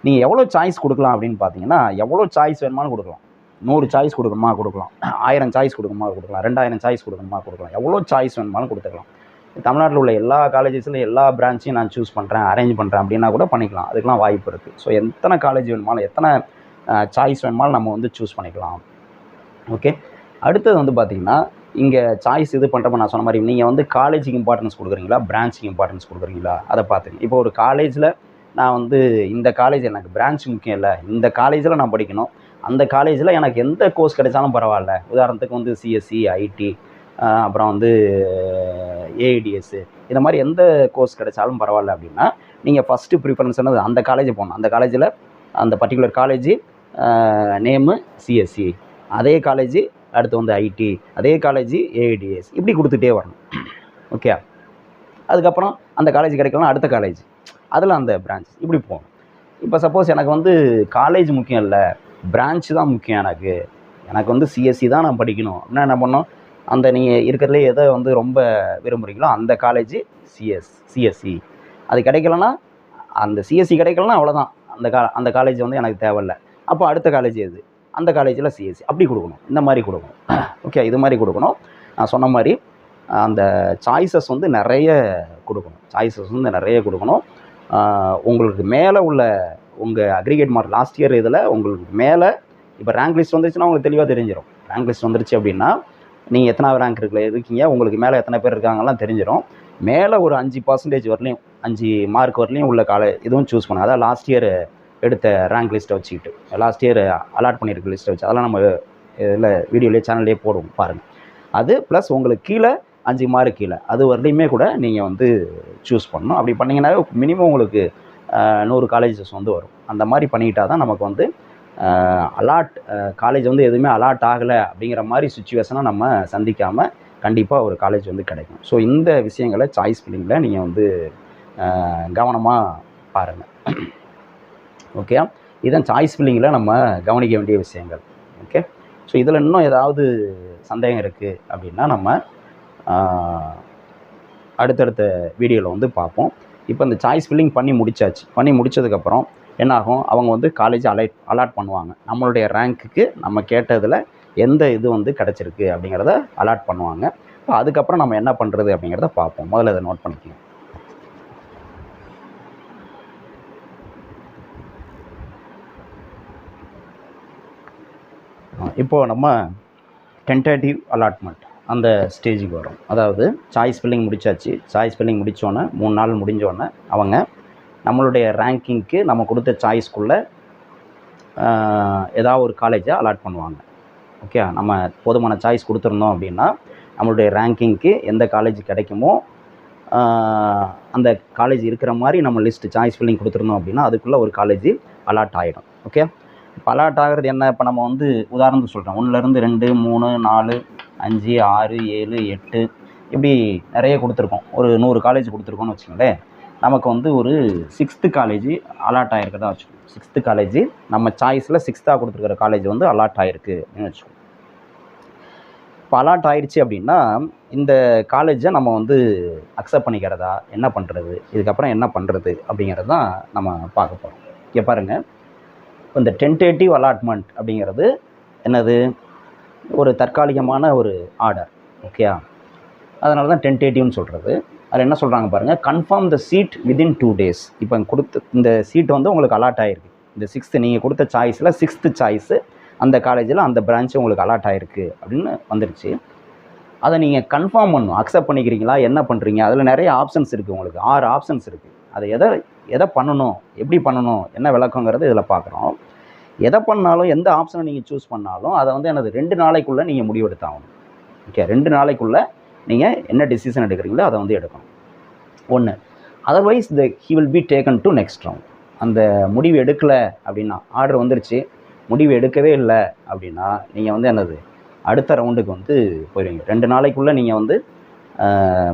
நீங்கள் எவ்வளோ சாய்ஸ் கொடுக்கலாம் அப்படின்னு பார்த்தீங்கன்னா, எவ்வளோ சாய்ஸ் வேணுமானு கொடுக்கலாம். 100 சாய்ஸ் கொடுக்கணுமா கொடுக்கலாம், 1000 சாய்ஸ் கொடுக்கணுமா கொடுக்கலாம், 2000 சாய்ஸ் கொடுக்கணுமா கொடுக்கலாம், எவ்வளோ சாய்ஸ் வேணுமானு கொடுத்துக்கலாம். தமிழ்நாட்டில் உள்ள எல்லா காலேஜஸ்லையும் எல்லா பிரான்ச்சையும் நான் சூஸ் பண்ணுறேன், அரேஞ்ச் பண்ணுறேன் அப்படின்னா கூட பண்ணிக்கலாம். அதுக்கெலாம் வாய்ப்பு இருக்குது. ஸோ எத்தனை காலேஜ் வேணுமாலும் எத்தனை சாய்ஸ் வேணுமாலும் நம்ம வந்து சூஸ் பண்ணிக்கலாம். ஓகே. அடுத்தது வந்து பார்த்திங்கன்னா, இங்கே சாய்ஸ் இது பண்ணுறப்ப நான் சொன்ன மாதிரி நீங்கள் வந்து காலேஜுக்கு இம்பார்ட்டன்ஸ் கொடுக்குறீங்களா, பிரான்ச்சுக்கு இம்பார்ட்டன்ஸ் கொடுக்குறீங்களா, அதை பார்த்துங்க. இப்போ ஒரு காலேஜில் நான் வந்து இந்த காலேஜ் எனக்கு பிரான்ச் முக்கியம் இல்லை, இந்த காலேஜில் நான் படிக்கணும், அந்த காலேஜில் எனக்கு எந்த கோர்ஸ் கிடைச்சாலும் பரவாயில்ல. உதாரணத்துக்கு வந்து சிஎஸ்சி, ஐடி, அப்புறம் வந்து ஏஐடிஎஸ்ஸு, இந்த மாதிரி எந்த கோர்ஸ் கிடைச்சாலும் பரவாயில்ல அப்படின்னா நீங்கள் ஃபஸ்ட்டு ப்ரிஃபரன்ஸ் என்னது அந்த காலேஜை போகணும். அந்த காலேஜில் அந்த பர்டிகுலர் காலேஜ் நேமு சிஎஸ்சி, அதே காலேஜ் அடுத்து வந்து ஐடி, அதே காலேஜ் ஏஐடிஎஸ், இப்படி கொடுத்துட்டே வரணும். ஓகே. அதுக்கப்புறம் அந்த காலேஜ் கிடைக்கலாம், அடுத்த காலேஜ், அதில் அந்த பிரான்ச், இப்படி போகணும். இப்போ சப்போஸ் எனக்கு வந்து காலேஜ் முக்கியம் இல்லை, பிரான்ச் தான் முக்கியம், எனக்கு வந்து சிஎஸ்சி தான் நான் படிக்கணும் அப்படின்னா என்ன பண்ணோம், அந்த நீங்கள் இருக்கிறதுலே எதை வந்து ரொம்ப விரும்புகிறீங்களோ அந்த காலேஜ் சிஎஸ்சி. அது கிடைக்கலன்னா, அந்த சிஎஸ்சி கிடைக்கலன்னா அவ்வளோதான், அந்த காலேஜ் வந்து எனக்கு தேவையில்லை. அப்போ அடுத்த காலேஜ் எது, அந்த காலேஜில் சிஎஸ்சி, அப்படி கொடுக்கணும். இந்த மாதிரி கொடுக்கணும். ஓகே, இது மாதிரி கொடுக்கணும். நான் சொன்ன மாதிரி அந்த சாய்ஸஸ் வந்து நிறைய கொடுக்கணும். உங்களுக்கு மேலே உள்ள உங்கள் அக்ரிகேட் மார்க் லாஸ்ட் இயர் இதில் உங்களுக்கு மேலே இப்போ ரேங்க் லிஸ்ட் வந்துருச்சுன்னா உங்களுக்கு தெளிவாக தெரிஞ்சிடும். ரேங்க் லிஸ்ட் வந்துருச்சு அப்படின்னா நீங்கள் எத்தனாவது ரேங்க் இருக்கீங்க, உங்களுக்கு மேலே எத்தனை பேர் இருக்காங்கலாம் தெரிஞ்சிடும். மேலே ஒரு 5% வரலையும், 5 மார்க் வரலையும் உள்ள இதுவும் சூஸ் பண்ணுங்கள். அதான் லாஸ்ட் இயர் எடுத்த ரேங்க் லிஸ்ட்டை வச்சுக்கிட்டு, லாஸ்ட் இயர் அலாட் பண்ணியிருக்க லிஸ்ட்டை வச்சு, அதெல்லாம் நம்ம இதில் வீடியோலேயே சேனல்லே போடுவோம் பாருங்கள். அது ப்ளஸ் உங்களுக்கு கீழே 5 மார்க் கீழே அது வரலையுமே கூட நீங்கள் வந்து சூஸ் பண்ணணும். அப்படி பண்ணிங்கன்னாவே மினிமம் உங்களுக்கு 100 காலேஜஸ் வந்து வரும். அந்த மாதிரி பண்ணிக்கிட்டா தான் நமக்கு வந்து காலேஜ் வந்து எதுவுமே அலாட் ஆகலை அப்படிங்கிற மாதிரி சுச்சுவேஷனை நம்ம சந்திக்காமல் கண்டிப்பாக ஒரு காலேஜ் வந்து கிடைக்கும். ஸோ இந்த விஷயங்களை சாய்ஸ் ஃபில்லிங்கில் நீங்கள் வந்து கவனமாக பாருங்கள். ஓகே, இதுதான் சாய்ஸ் ஃபில்லிங்கில் நம்ம கவனிக்க வேண்டிய விஷயங்கள். ஓகே, ஸோ இதில் இன்னும் ஏதாவது சந்தேகம் இருக்குது அப்படின்னா நம்ம அடுத்தடுத்த வீடியோவில் வந்து பார்ப்போம். இப்போ இந்த சாய்ஸ் ஃபில்லிங் பண்ணி முடித்ததுக்கப்புறம் என்னாகும், அவங்க வந்து காலேஜ் அலாட் பண்ணுவாங்க. நம்மளுடைய ரேங்க்குக்கு நம்ம கேட்டதில் எந்த இது வந்து கிடச்சிருக்கு அப்படிங்கிறத அலாட் பண்ணுவாங்க. இப்போ அதுக்கப்புறம் நம்ம என்ன பண்ணுறது அப்படிங்கிறத பார்ப்போம். முதல்ல இதை நோட் பண்ணிக்கலாம். இப்போது நம்ம டென்டேட்டிவ் அலாட்மெண்ட் அந்த ஸ்டேஜுக்கு வரும். அதாவது சாய்ஸ் ஃபில்லிங் முடித்தாச்சு. சாய்ஸ் ஃபில்லிங் முடித்தோன்னே 3 நாள் முடிஞ்சோடனே அவங்க நம்மளுடைய ரேங்கிங்க்கு நம்ம கொடுத்த சாய்ஸ்க்குள்ளே ஏதாவது ஒரு காலேஜை அலாட் பண்ணுவாங்க. ஓகே, நம்ம போதுமான சாய்ஸ் கொடுத்துருந்தோம் அப்படின்னா நம்மளுடைய ரேங்கிங்க்கு எந்த காலேஜ் கிடைக்குமோ அந்த காலேஜ் இருக்கிற மாதிரி நம்ம லிஸ்ட்டு சாய்ஸ் ஃபில்லிங் கொடுத்துருந்தோம் அப்படின்னா அதுக்குள்ளே ஒரு காலேஜ் அலாட் ஆகிடும். ஓகே, இப்போ அலாட் ஆகிறது என்ன, இப்போ நம்ம வந்து உதாரணத்துக்கு சொல்கிறோம், 1லேருந்து 2, 3, 4, 5, 6, 7, 8 இப்படி நிறைய கொடுத்துருக்கோம். ஒரு 100 காலேஜ் கொடுத்துருக்கோன்னு வச்சுக்கோங்களேன். நமக்கு வந்து ஒரு 6th காலேஜ் அலாட் ஆகிருக்கிறதா வச்சுக்கோங்க. 6th காலேஜ் நம்ம சாய்ஸில் 6th கொடுத்துருக்கிற காலேஜ் வந்து அலாட் ஆகிருக்கு அப்படின்னு வச்சுக்கோங்க. இப்போ அலாட் ஆகிடுச்சு அப்படின்னா இந்த காலேஜை நம்ம வந்து அக்செப்ட் பண்ணிக்கிறதா, என்ன பண்ணுறது, இதுக்கப்புறம் என்ன பண்ணுறது அப்படிங்கிறது தான் நம்ம பார்க்க போகிறோம். இங்கே பாருங்கள், இந்த டென்டேட்டிவ் அலாட்மெண்ட் அப்படிங்கிறது என்னது, ஒரு தற்காலிகமான ஒரு ஆர்டர். ஓகேயா, அதனால தான் டென்டேட்டிவ்னு சொல்கிறது. அதில் என்ன சொல்கிறாங்க பாருங்கள், confirm the seat within 2 days. இப்போ கொடுத்த இந்த சீட் வந்து உங்களுக்கு அலாட் ஆகிருக்கு. இந்த 6th நீங்கள் கொடுத்த சாய்ஸில் 6th சாய்ஸு அந்த காலேஜில் அந்த பிரான்ச்சு உங்களுக்கு அலாட் ஆகிருக்கு அப்படின்னு வந்துருச்சு. அதை நீங்கள் கன்ஃபார்ம் பண்ணணும். அக்செப்ட் பண்ணிக்கிறீங்களா, என்ன பண்ணுறீங்க, அதில் நிறைய ஆப்ஷன்ஸ் இருக்குது. உங்களுக்கு 6 ஆப்ஷன்ஸ் இருக்குது. அதை எதை பண்ணணும், எப்படி பண்ணணும், என்ன விளக்கங்கிறது இதில் பார்க்குறோம். எதை பண்ணாலும் எந்த ஆப்ஷனை நீங்கள் சூஸ் பண்ணாலும் அதை வந்து எனது 2 நாளைக்குள்ளே நீங்கள் முடிவெடுத்தாகணும். ஓகே, 2 நாளைக்குள்ளே நீங்கள் என்ன டிசிஷன் எடுக்கிறீங்களோ அதை வந்து எடுக்கணும். 1, otherwise he will be taken to next round. அந்த முடிவு எடுக்கலை அப்படின்னா, ஆர்டர் வந்துருச்சு, முடிவு எடுக்கவே இல்லை அப்படின்னா நீங்கள் வந்து அடுத்த ரவுண்டுக்கு வந்து போயிடுவீங்க. 2 நாளைக்குள்ளே நீங்கள் வந்து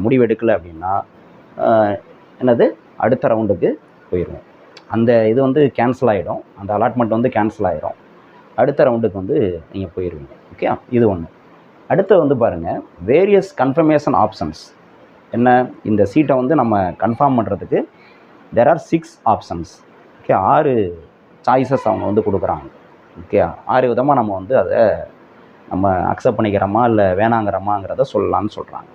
முடிவு எடுக்கலை அப்படின்னா என்னது அடுத்த ரவுண்டுக்கு போயிடுவோம். அந்த இது வந்து கேன்சல் ஆகிடும், அந்த அலாட்மெண்ட் வந்து கேன்சல் ஆகிடும். அடுத்த ரவுண்டுக்கு வந்து நீங்கள் போயிடுவீங்க. ஓகே, இது ஒன்று. அடுத்து வந்து பாருங்கள், வேரியஸ் கன்ஃபர்மேஷன் ஆப்ஷன்ஸ். என்ன, இந்த சீட்டை வந்து நம்ம கன்ஃபார்ம் பண்ணுறதுக்கு there are 6 options. Okay, 6 choices அவங்க வந்து கொடுக்குறாங்க. ஓகே, 6 விதமாக நம்ம வந்து அதை நம்ம அக்செப்ட் பண்ணிக்கிறோமா இல்லை வேணாங்கிறோமாங்கிறத சொல்லலான்னு சொல்கிறாங்க.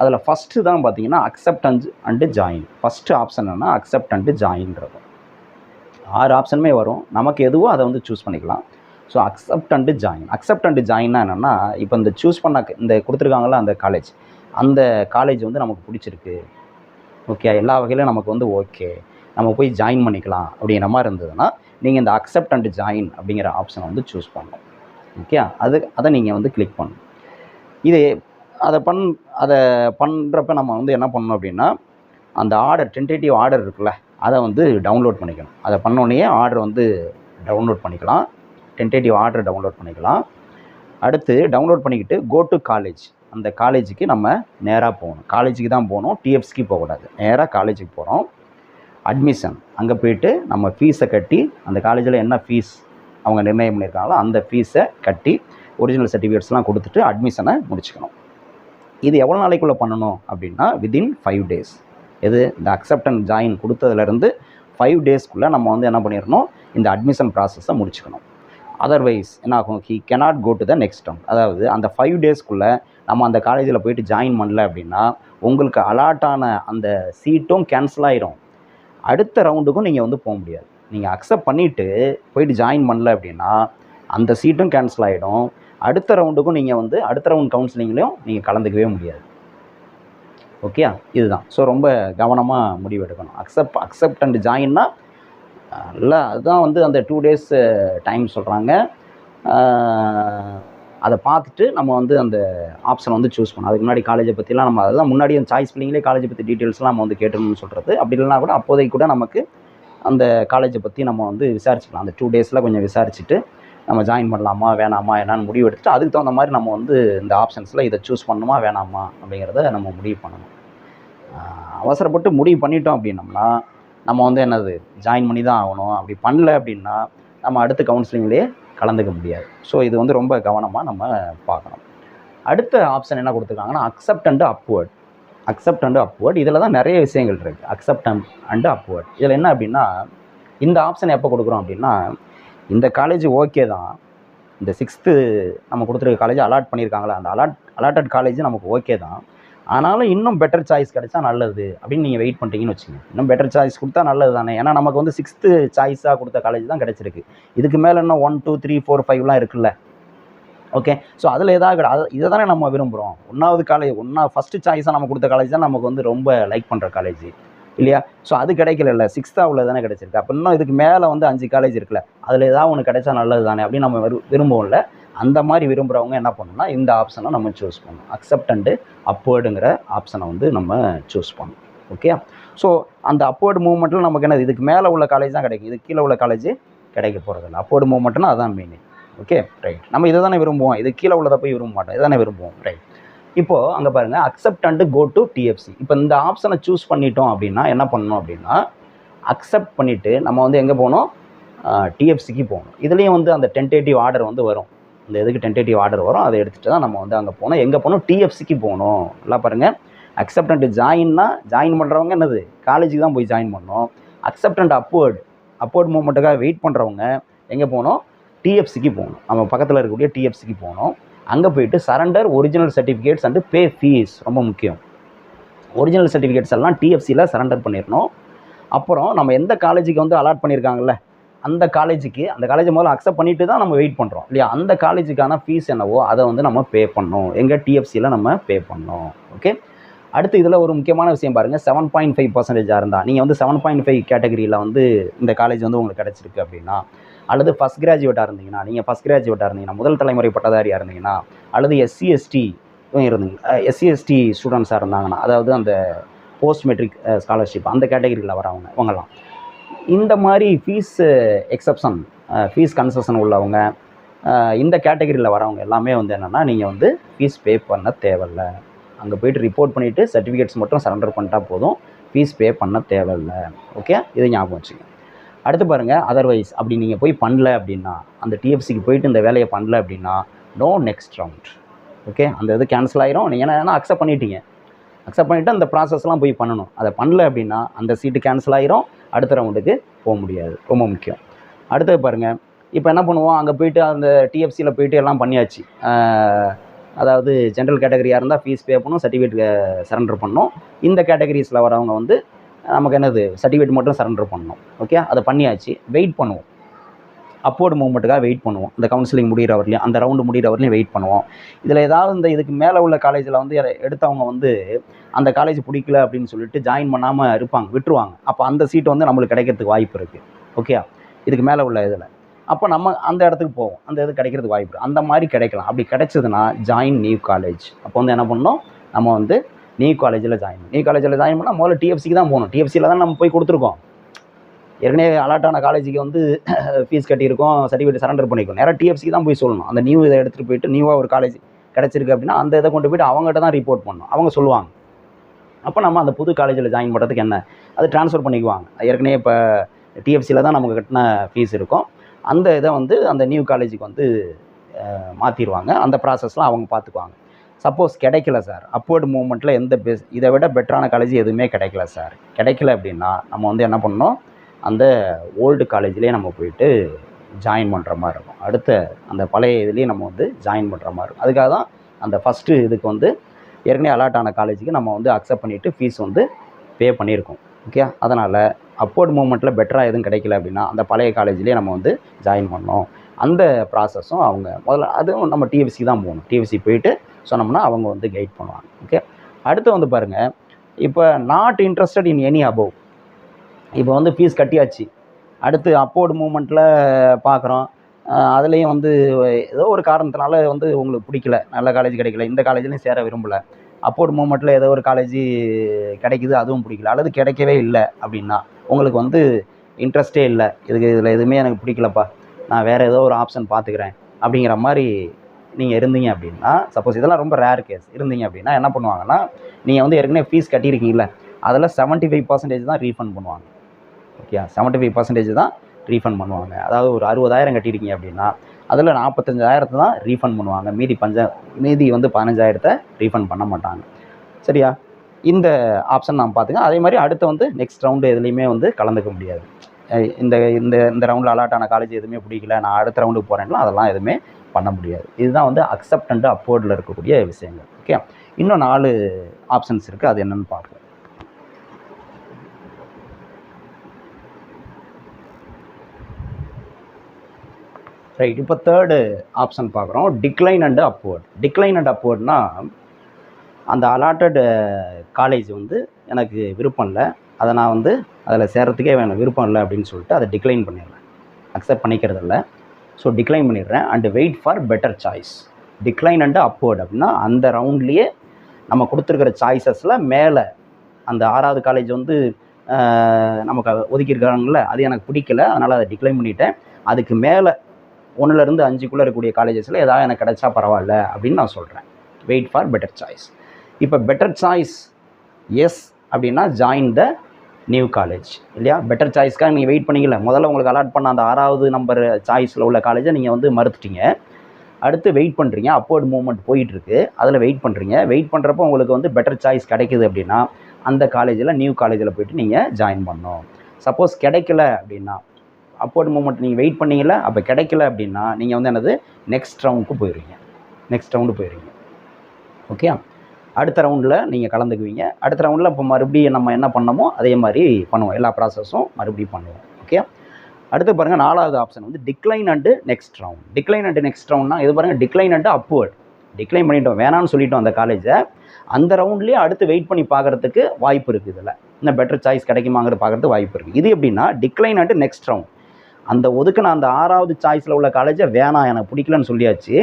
அதில் ஃபஸ்ட்டு தான் பார்த்தீங்கன்னா acceptance and join. First option என்னன்னா அக்செப்ட் அண்டு ஜாயின்றது. 6 ஆப்ஷனுமே வரும், நமக்கு எதுவோ அதை வந்து சூஸ் பண்ணிக்கலாம். So accept and join. Accept and ஜாயின்னா என்னென்னா, இப்போ இந்த சூஸ் பண்ண இந்த கொடுத்துருக்காங்களா அந்த காலேஜ் வந்து நமக்கு பிடிச்சிருக்கு, ஓகே, எல்லா வகையிலும் நமக்கு வந்து ஓகே, நம்ம போய் ஜாயின் பண்ணிக்கலாம் அப்படிங்கிற மாதிரி இருந்ததுன்னா நீங்கள் இந்த அக்செப்ட் அண்டு ஜாயின் அப்படிங்கிற ஆப்ஷனை வந்து சூஸ் பண்ணணும். ஓகே, அதை நீங்கள் வந்து கிளிக் பண்ணணும். இது அதை பண்ணுறப்ப நம்ம வந்து என்ன பண்ணணும் அப்படின்னா, அந்த ஆர்டர் டென்டேட்டிவ் ஆர்டர் இருக்குல்ல, அதை வந்து டவுன்லோட் பண்ணிக்கணும். அதை பண்ணோடனே ஆர்டர் வந்து டவுன்லோட் பண்ணிக்கலாம், டென்டேட்டிவ் ஆர்டர் டவுன்லோட் பண்ணிக்கலாம். அடுத்து டவுன்லோட் பண்ணிக்கிட்டு கோ டு காலேஜ். அந்த காலேஜுக்கு நம்ம நேராக போகணும். காலேஜுக்கு தான் போகணும், டிஎஃப்சிக்கு போகக்கூடாது. நேராக காலேஜுக்கு போகிறோம். அட்மிஷன், அங்கே போய்ட்டு நம்ம ஃபீஸை கட்டி, அந்த காலேஜில் என்ன ஃபீஸ் அவங்க நிர்ணயம் பண்ணியிருக்காங்களோ அந்த ஃபீஸை கட்டி ஒரிஜினல் சர்டிஃபிகேட்ஸ்லாம் கொடுத்துட்டு அட்மிஷனை முடிச்சுக்கணும். இது எவ்வளோ நாளைக்குள்ளே பண்ணணும் அப்படின்னா வித்தின் 5 days. இந்த அக்செப்ட் அண்ட் ஜாயின் கொடுத்ததுலேருந்து 5 daysக்குள்ளே நம்ம வந்து என்ன பண்ணிடணும், இந்த அட்மிஷன் ப்ராசஸை முடிச்சுக்கணும். அதர்வைஸ் என்ன ஆகும், he cannot go to the next round. அதாவது அந்த 5 daysக்குள்ளே நம்ம அந்த காலேஜில் போயிட்டு ஜாயின் பண்ணல அப்படின்னா உங்களுக்கு அலாட்டான அந்த சீட்டும் கேன்சல் ஆகிடும், அடுத்த ரவுண்டுக்கும் நீங்கள் வந்து போக முடியாது. நீங்கள் அக்செப்ட் பண்ணிவிட்டு போயிட்டு ஜாயின் பண்ணல அப்படின்னா அந்த சீட்டும் கேன்சல் ஆகிடும், அடுத்த ரவுண்டுக்கும் நீங்கள் வந்து அடுத்த ரவுண்ட் கவுன்சிலிங்லேயும் நீங்கள் கலந்துக்கவே முடியாது. ஓகே, இதுதான். ஸோ ரொம்ப கவனமாக முடிவு எடுக்கணும். அக்செப்ட் அண்ட் ஜாயின்னா இல்லை, அதுதான் வந்து அந்த 2 days டைம் சொல்கிறாங்க. அதை பார்த்துட்டு நம்ம வந்து அந்த ஆப்ஷனை வந்து சூஸ் பண்ணணும். அதுக்கு முன்னாடி காலேஜை பற்றிலாம் நம்ம அதுதான் முன்னாடி அந்த சாய்ஸ் ஃபில்லிங்லேயே காலேஜை பற்றி டீட்டெயில்ஸ்லாம் நம்ம வந்து கேட்டணும்னு சொல்கிறது. அப்படி இல்லைனா கூட அப்போதைக்கு கூட நமக்கு அந்த காலேஜை பற்றி நம்ம வந்து விசாரிச்சுக்கலாம். அந்த 2 daysல கொஞ்சம் விசாரிச்சுட்டு நம்ம ஜாயின் பண்ணலாமா வேணாமா என்னான்னு முடிவு எடுத்துட்டு அதுக்கு தகுந்த மாதிரி நம்ம வந்து இந்த ஆப்ஷன்ஸில் இதை சூஸ் பண்ணணுமா வேணாமா அப்படிங்கிறத நம்ம முடிவு பண்ணணும். அவசரப்பட்டு முடிவு பண்ணிட்டோம் அப்படின்னம்னா நம்ம வந்து என்னது ஜாயின் பண்ணி தான் ஆகணும். அப்படி பண்ணல அப்படின்னா நம்ம அடுத்த கவுன்சிலிங்லேயே கலந்துக்க முடியாது. ஸோ இது வந்து ரொம்ப கவனமாக நம்ம பார்க்கணும். அடுத்த ஆப்ஷன் என்ன கொடுத்துருக்காங்கன்னா accept and upward. Accept and upward, இதில் தான் நிறைய விஷயங்கள் இருக்குது. அக்செப்ட் அண்டு அப்வர்ட் இதில் என்ன அப்படின்னா, இந்த ஆப்ஷன் எப்போ கொடுக்குறோம் அப்படின்னா, இந்த காலேஜ் ஓகே தான், இந்த 6th நம்ம கொடுத்துருக்க காலேஜ் அலாட் பண்ணியிருக்காங்களா, அந்த அலாட்டட் காலேஜ் நமக்கு ஓகே தான், ஆனாலும் இன்னும் பெட்டர் சாய்ஸ் கிடைச்சா நல்லது அப்படின்னு நீங்கள் வெயிட் பண்ணிட்டீங்கன்னு வச்சுங்க. இன்னும் பெட்டர் சாய்ஸ் கொடுத்தா நல்லது தானே, ஏன்னா நமக்கு வந்து 6th சாய்ஸாக கொடுத்த காலேஜ் தான் கிடச்சிருக்கு. இதுக்கு மேலே இன்னும் 1 2 3 4 5லாம் இருக்குல்ல. ஓகே, ஸோ அதில் ஏதாவது இதை தானே நம்ம விரும்புகிறோம். ஃபஸ்ட்டு சாய்ஸாக நம்ம கொடுத்த காலேஜ் தான் நமக்கு வந்து ரொம்ப லைக் பண்ணுற காலேஜ் இல்லையா. ஸோ அது கிடைக்கல, 6th உள்ள தானே கிடச்சிருக்கு. அப்போ இன்னும் இதுக்கு மேலே வந்து 5 காலேஜ் இருக்குல்ல, அதில் ஏதாவது ஒன்று கிடைச்சா நல்லது தானே அப்படின்னு நம்ம விரும்புவோம்ல. அந்த மாதிரி விரும்புகிறவங்க என்ன பண்ணணும்னா இந்த ஆப்ஷனை நம்ம சூஸ் பண்ணணும். அக்செப்ட் அண்டு அப்வர்டுங்கிற ஆப்ஷனை வந்து நம்ம சூஸ் பண்ணணும். ஓகே, ஸோ அந்த அப்வர்டு மூவ்மெண்ட்டில் நமக்கு என்ன, இதுக்கு மேலே உள்ள காலேஜ் தான் கிடைக்கும், இதுக்கு கீழே உள்ள காலேஜ் கிடைக்க போகிறதில்ல. அப்வர்டு மூவ்மெண்ட்னா அதான் மீனிங். Okay, right. நம்ம இதை தானே விரும்புவோம், இது கீழே உள்ளதை போய் விரும்ப மாட்டோம், இதை தானே விரும்புவோம். ரைட். இப்போது அங்கே பாருங்கள், accept and go to DFC. இப்போ இந்த ஆப்ஷனை சூஸ் பண்ணிட்டோம் அப்படின்னா என்ன பண்ணணும் அப்படின்னா, அக்செப்ட் பண்ணிவிட்டு நம்ம வந்து எங்கே போகணும், டிஎஃப்சிக்கு போகணும். இதுலேயும் வந்து அந்த டென்டேட்டிவ் ஆர்டர் வந்து வரும். இந்த இதுக்கு டென்டேட்டிவ் ஆர்டர் வரும், அதை எடுத்துகிட்டு தான் நம்ம வந்து அங்கே போகணும். எங்கே போகணும், டிஎஃப்சிக்கு போகணும். நல்லா பாருங்கள், அக்செப்ட் அண்ட் ஜாயின்னா ஜாயின் பண்ணுறவங்க என்னது காலேஜுக்கு தான் போய் ஜாயின் பண்ணணும். அக்செப்ட் அண்ட் அப்வர்ட் மூவ்மெண்ட்டுக்காக வெயிட் பண்ணுறவங்க எங்கே போகணும், டிஎஃப்சிக்கு போகணும். நம்ம பக்கத்தில் இருக்கக்கூடிய டிஎஃப்சிக்கு போகணும். அங்கே போயிட்டு surrender original certificates and pay fees. ரொம்ப முக்கியம். ஒரிஜினல் சர்டிஃபிகேட்ஸ் எல்லாம் டிஎஃப்சியில் சரண்டர் பண்ணிடணும். அப்புறம் நம்ம எந்த காலேஜுக்கு வந்து அலாட் பண்ணியிருக்காங்கல்ல அந்த காலேஜை முதல்ல அக்செப்ட் பண்ணிட்டு தான் நம்ம வெயிட் பண்ணுறோம் இல்லையா. அந்த காலேஜுக்கான ஃபீஸ் என்னவோ அதை வந்து நம்ம பே பண்ணணும். எங்கள் டிஎஃப்சியில் நம்ம பே பண்ணணும். ஓகே, அடுத்து இதில் ஒரு முக்கியமான விஷயம் பாருங்கள், 7.5% இருந்தால் நீங்கள் வந்து 7.5 கேட்டகரியில் வந்து இந்த காலேஜ் வந்து உங்களுக்கு கிடச்சிருக்கு அப்படின்னா, அல்லது ஃபஸ்ட் கிராஜுவேட்டாக இருந்தீங்கன்னா முதல் தலைமுறை பட்டதாரியாக இருந்தீங்கன்னா, அல்லது எஸ்சி எஸ்டி ஸ்டூடெண்ட்ஸாக இருந்தாங்கன்னா, அதாவது அந்த போஸ்ட் மெட்ரிக் ஸ்காலர்ஷிப் அந்த கேட்டகரியில் வரவங்கலாம் இந்த மாதிரி ஃபீஸ் எக்ஸப்ஷன் ஃபீஸ் கன்செஷன் உள்ளவங்க இந்த கேட்டகரியில் வரவங்க எல்லாமே வந்து என்னென்னா நீங்கள் வந்து ஃபீஸ் பே பண்ண தேவையில்லை. அங்கே போய்ட்டு ரிப்போர்ட் பண்ணிவிட்டு சர்டிஃபிகேட்ஸ் மட்டும் சரண்டர் பண்ணிட்டா போதும், ஃபீஸ் பே பண்ண தேவையில்லை. ஓகே, இதை ஞாபகம் வச்சுங்க. அடுத்து பாருங்கள், அதர்வைஸ் அப்படி நீங்கள் போய் பண்ணல அப்படின்னா, அந்த டிஎஃப்சிக்கு போயிட்டு இந்த வேலையை பண்ணல அப்படின்னா நோ நெக்ஸ்ட் ரவுண்ட். ஓகே, அந்த இது கேன்சல் ஆகிரும். நீங்கள் ஏன்னா அக்செப்ட் பண்ணிட்டீங்க, அக்செப்ட் பண்ணிவிட்டு அந்த ப்ராசஸ்லாம் போய் பண்ணணும். அதை பண்ணல அப்படின்னா அந்த சீட்டு கேன்சல் ஆகிரும், அடுத்த ரவுண்டுக்கு போக முடியாது. ரொம்ப முக்கியம். அடுத்தது பாருங்கள், இப்போ என்ன பண்ணுவோம், அங்கே போய்ட்டு அந்த டிஎஃப்சியில் போய்ட்டு எல்லாம் பண்ணியாச்சு. அதாவது ஜென்ரல் கேட்டகரியாக இருந்தால் ஃபீஸ் பே பண்ணணும், சர்டிஃபிகேட் சரண்டர் பண்ணணும். இந்த கேட்டகரிஸில் வரவங்க வந்து நமக்கு என்னது சர்டிஃபிகேட் மட்டும் சரண்டர் பண்ணணும். ஓகே, அதை பண்ணியாச்சு. வெயிட் பண்ணுவோம், அப்போர்டு மூவ்மெண்ட்டுக்காக வெயிட் பண்ணுவோம். இந்த கவுன்சிலிங் முடிகிற வரலையும், அந்த ரவுண்டு முடிகிற வரலையும் வெயிட் பண்ணுவோம். இதில் ஏதாவது இந்த இதுக்கு மேலே உள்ள காலேஜில் வந்து எடுத்தவங்க வந்து அந்த காலேஜ் பிடிக்கல அப்படின்னு சொல்லிட்டு ஜாயின் பண்ணாமல் இருப்பாங்க, விட்டுருவாங்க. அப்போ அந்த சீட்டு வந்து நம்மளுக்கு கிடைக்கிறதுக்கு வாய்ப்பு இருக்குது. ஓகே, இதுக்கு மேலே உள்ள இதில் அப்போ நம்ம அந்த இடத்துக்கு போவோம், அந்த இது கிடைக்கிறதுக்கு வாய்ப்பு இருக்குது. அந்த மாதிரி கிடைக்கலாம். அப்படி கிடைச்சதுன்னா ஜாயின் நியூ காலேஜ். அப்போ வந்து என்ன பண்ணணும், நம்ம வந்து நியூ காலேஜில் ஜாயின் பண்ணால் முதல்ல டிஎஃப்சிக்கு தான் போகணும். டிஎஃப்சியில் தான் நம்ம போய் கொடுத்துருக்கோம். ஏற்கனவே அலாட்டான காலேஜுக்கு வந்து ஃபீஸ் கட்டியிருக்கோம், சர்டிஃபிகேட் சரண்டர் பண்ணியிருக்கோம். நேராக டிஎஃப்சிக்கு தான் போய் சொல்லணும். அந்த நியூ இதை எடுத்துகிட்டு போயிட்டு நியூவாக ஒரு காலேஜ் கிடச்சிருக்கு அப்படின்னா அந்த இதை கொண்டு போய்ட்டு அவங்ககிட்ட தான் ரிப்போர்ட் பண்ணணும். அவங்க சொல்லுவாங்க. அப்போ நம்ம அந்த புது காலேஜில் ஜாயின் பண்ணுறதுக்கு என்ன, அது ட்ரான்ஸ்ஃபர் பண்ணிக்குவாங்க. ஏற்கனவே இப்போ டிஎஃப்சியில் தான் நமக்கு கட்டின ஃபீஸ் இருக்கும். அந்த இதை வந்து அந்த நியூ காலேஜுக்கு வந்து மாற்றிடுவாங்க. அந்த ப்ராசஸ்லாம் அவங்க பார்த்துக்குவாங்க. சப்போஸ் கிடைக்கல சார், அப்வர்டு மூவ்மெண்ட்டில் எந்த இதை விட பெட்டரான காலேஜ் எதுவுமே கிடைக்கல சார், கிடைக்கல அப்படின்னா நம்ம வந்து என்ன பண்ணணும், அந்த ஓல்டு காலேஜ்லேயே நம்ம போயிட்டு ஜாயின் பண்ணுற மாதிரி இருக்கும். அடுத்த அந்த பழைய இதுலேயே நம்ம வந்து ஜாயின் பண்ணுற மாதிரி இருக்கும். அதுக்காக தான் அந்த ஃபஸ்ட்டு இதுக்கு வந்து ஏற்கனவே அலாட் ஆன காலேஜுக்கு நம்ம வந்து அக்செப்ட் பண்ணிவிட்டு ஃபீஸ் வந்து பே பண்ணியிருக்கோம். ஓகே, அதனால் அப்வர்ட் மூவ்மெண்ட்டில் பெட்டராக எதுவும் கிடைக்கல அப்படின்னா அந்த பழைய காலேஜ்லேயே நம்ம வந்து ஜாயின் பண்ணோம். அந்த ப்ராசஸும் அவங்க முதல்ல அதுவும் நம்ம டிஎஃப்சி தான் போகணும். டிஎஃப்சி போயிட்டு சொன்னோம்னா அவங்க வந்து கைட் பண்ணுவாங்க. ஓகே, அடுத்து வந்து பாருங்கள், இப்போ not interested in any above. இப்போ வந்து ஃபீஸ் கட்டியாச்சு, அடுத்து அப்போர்டு மூவ்மெண்ட்டில் பார்க்குறோம். அதுலேயும் வந்து ஏதோ ஒரு காரணத்தினால வந்து உங்களுக்கு பிடிக்கல, நல்ல காலேஜ் கிடைக்கல, இந்த காலேஜ்லேயும் சேர விரும்பலை, அப்போர்டு மூவ்மெண்ட்டில் ஏதோ ஒரு காலேஜ் கிடைக்குது, அதுவும் பிடிக்கல, அல்லது கிடைக்கவே இல்லை அப்படின்னா உங்களுக்கு வந்து இன்ட்ரெஸ்ட்டே இல்லை, இதில் எதுவுமே எனக்கு பிடிக்கலப்பா, நான் வேறு ஏதோ ஒரு ஆப்ஷன் பார்த்துக்கிறேன் அப்படிங்கிற மாதிரி நீங்கள் இருந்தீங்க அப்படின்னா, சப்போஸ் இதெல்லாம் ரொம்ப ரேர் கேஸ் இருந்தீங்க அப்படின்னா என்ன பண்ணுவாங்கன்னா, நீங்கள் வந்து ஏற்கனவே ஃபீஸ் கட்டியிருக்கீங்கள, அதில் 75% தான் ரீஃபண்ட் பண்ணுவாங்க. ஓகே, 75% தான் ரீஃபண்ட் பண்ணுவாங்க. அதாவது ஒரு 60,000 கட்டியிருக்கீங்க அப்படின்னா அதில் 45,000 தான் ரீஃபண்ட் பண்ணுவாங்க. மீதி வந்து 15,000 ரீஃபண்ட் பண்ண மாட்டாங்க. சரியா, இந்த ஆப்ஷன் நான் பார்த்துங்க. அதே மாதிரி அடுத்து வந்து நெக்ஸ்ட் ரவுண்டு எதுலேயுமே வந்து கலந்துக்க முடியாது. இந்த இந்த இந்த ரவுண்டில் அலாட் ஆன காலேஜ் எதுவுமே பிடிக்கல, நான் அடுத்த ரவுண்டுக்கு போகிறேன்னா அதெல்லாம் எதுவுமே பண்ண முடியாது. இதுதான் வந்து அக்செப்ட் அண்ட் அப்போர்டில் இருக்கக்கூடிய விஷயங்கள். ஓகே, இன்னும் 4 ஆப்ஷன்ஸ் இருக்குது, அது என்னென்னு பார்ப்போம். ரைட், இப்போ தேர்டு ஆப்ஷன் பார்க்குறோம், decline and upward. Decline and அப்போர்ட்னா அந்த அலாட்டட் காலேஜ் வந்து எனக்கு விருப்பம் இல்லை, அதை நான் வந்து அதில் சேர்கிறதுக்கே வேணும் விருப்பம் இல்லை அப்படின்னு சொல்லிட்டு அதை டிக்ளைன் பண்ணிடுறேன், அக்செப்ட் பண்ணிக்கிறது இல்லை. ஸோ டிக்ளைன் பண்ணிடுறேன் and wait for better choice. Decline and upward அப்படின்னா அந்த ரவுண்ட்லேயே நம்ம கொடுத்துருக்கிற சாய்ஸஸில் மேலே அந்த 6வது காலேஜ் வந்து நமக்கு ஒதுக்கியிருக்காங்கல்ல, அது எனக்கு பிடிக்கல, அதனால் அதை டிக்ளைன் பண்ணிட்டேன். அதுக்கு மேலே 1லேருந்து 5க்குள்ளே இருக்கக்கூடிய காலேஜஸில் ஏதாவது எனக்கு கிடைச்சா பரவாயில்ல அப்படின்னு நான் சொல்கிறேன். Wait for better choice. இப்போ பெட்டர் சாய்ஸ் எஸ் அப்படின்னா ஜாயின் த நியூ காலேஜ் இல்லையா. பெட்டர் சாய்ஸ்க்காக நீங்கள் வெயிட் பண்ணிக்கல, முதல்ல உங்களுக்கு அலாட் பண்ண அந்த 6வது நம்பர் சாய்ஸில் உள்ள காலேஜை நீங்கள் வந்து மறுத்துட்டீங்க. அடுத்து வெயிட் பண்ணுறீங்க, அப்போர்டு மூவ்மெண்ட் போயிட்டுருக்கு, அதில் வெயிட் பண்ணுறீங்க. வெயிட் பண்ணுறப்போ உங்களுக்கு வந்து பெட்டர் சாய்ஸ் கிடைக்குது அப்படின்னா அந்த காலேஜில் நியூ காலேஜில் போய்ட்டு நீங்கள் ஜாயின் பண்ணணும். சப்போஸ் கிடைக்கல அப்படின்னா அப்போர்டு மூவ்மெண்ட் நீங்கள் வெயிட் பண்ணீங்களா, அப்போ கிடைக்கல அப்படின்னா நீங்கள் வந்து என்னது நெக்ஸ்ட் ரவுண்டுக்கு போயிடுவீங்க. ஓகே, அடுத்த ரவுண்டில் நீங்கள் கலந்துக்குவீங்க. அடுத்த ரவுண்டில் இப்போ மறுபடியும் நம்ம என்ன பண்ணமோ அதே மாதிரி பண்ணுவோம், எல்லா ப்ராசஸும் மறுபடியும் பண்ணுவோம். ஓகே, அடுத்து பாருங்கள் 4வது ஆப்ஷன் வந்து decline and next round. Decline and next ரவுண்ட்னா இது பாருங்கள், டிக்ளைன் அண்டு அப்போர்ட். டிக்ளைன் பண்ணிட்டோம், வேணான்னு சொல்லிட்டோம் அந்த காலேஜை, அந்த ரவுண்ட்லேயே அடுத்து வெயிட் பண்ணி பார்க்குறதுக்கு வாய்ப்பு இருக்குது. இதில் இன்னும் பெட்டர் சாய்ஸ் கிடைக்குமாங்கிறது பார்க்குறதுக்கு வாய்ப்பு இருக்குது. இது எப்படின்னா டிக்ளைன் அண்டு நெக்ஸ்ட் ரவுண்ட். அந்த ஒதுக்குன அந்த 6வது சாய்ஸில் உள்ள காலேஜை வேணாம் எனக்கு பிடிக்கலன்னு சொல்லியாச்சு,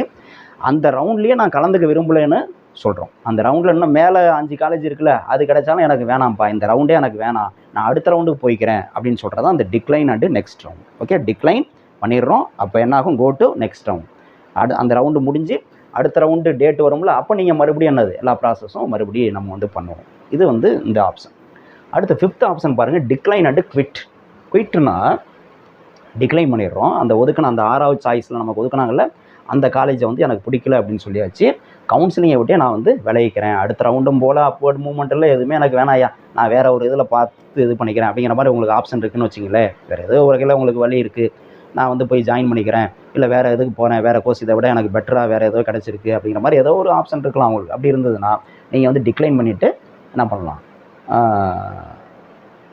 அந்த ரவுண்ட்லேயே நான் கலந்துக்க விரும்பலைன்னு சொல்கிறோம். அந்த ரவுண்டில் இன்னும் மேலே 5 காலேஜ் இருக்குல்ல, அது கிடைச்சாலும் எனக்கு வேணாம்ப்பா, இந்த ரவுண்டே எனக்கு வேணாம், நான் அடுத்த ரவுண்டுக்கு போய்க்கிறேன் அப்படின்னு சொல்கிறது தான் அந்த decline and next round. Okay, decline பண்ணிடுறோம், அப்போ என்ன ஆகும், கோ டு நெக்ஸ்ட் ரவுண்ட். அந்த ரவுண்டு முடிஞ்சு அடுத்த ரவுண்டு டேட் வரும்ல, அப்போ நீங்கள் மறுபடியும் என்னது எல்லா ப்ராசஸும் மறுபடியும் நம்ம வந்து பண்ணுவோம். இது வந்து இந்த ஆப்ஷன். அடுத்து 5th ஆப்ஷன் பாருங்கள், டிக்ளைன் அண்டு குவிட். குவிட்னா டிக்ளைன் பண்ணிடுறோம். அந்த ஒதுக்கின அந்த 6வது சாய்ஸில் நமக்கு ஒதுக்குனாங்கல்ல, அந்த காலேஜை வந்து எனக்கு பிடிக்கல அப்படின்னு சொல்லியாச்சு. கவுன்சிலிங்கை விட்டே நான் வந்து விளைவிக்கிறேன். அடுத்த ரவுண்டும் போல் அப்வர்ட் மூவ்மெண்ட்டில் எதுவுமே எனக்கு வேணாயா, நான் வேறு ஒரு இதில் பார்த்து இது பண்ணிக்கிறேன் அப்படிங்கிற மாதிரி உங்களுக்கு ஆப்ஷன் இருக்குதுன்னு வச்சிங்களேன். வேறு ஏதோ ஒரு வகையில் உங்களுக்கு வழி இருக்குது, நான் வந்து போய் ஜாயின் பண்ணிக்கிறேன், இல்லை வேறு எதுக்கு போகிறேன், வேறு கோர்ஸ் இதை விட எனக்கு பெட்டராக வேறு ஏதோ கிடச்சிருக்கு அப்படிங்கிற மாதிரி ஏதோ ஒரு ஆப்ஷன் இருக்கலாம் உங்களுக்கு. அப்படி இருந்ததுன்னா நீங்கள் வந்து டிக்ளைன் பண்ணிவிட்டு என்ன பண்ணலாம்,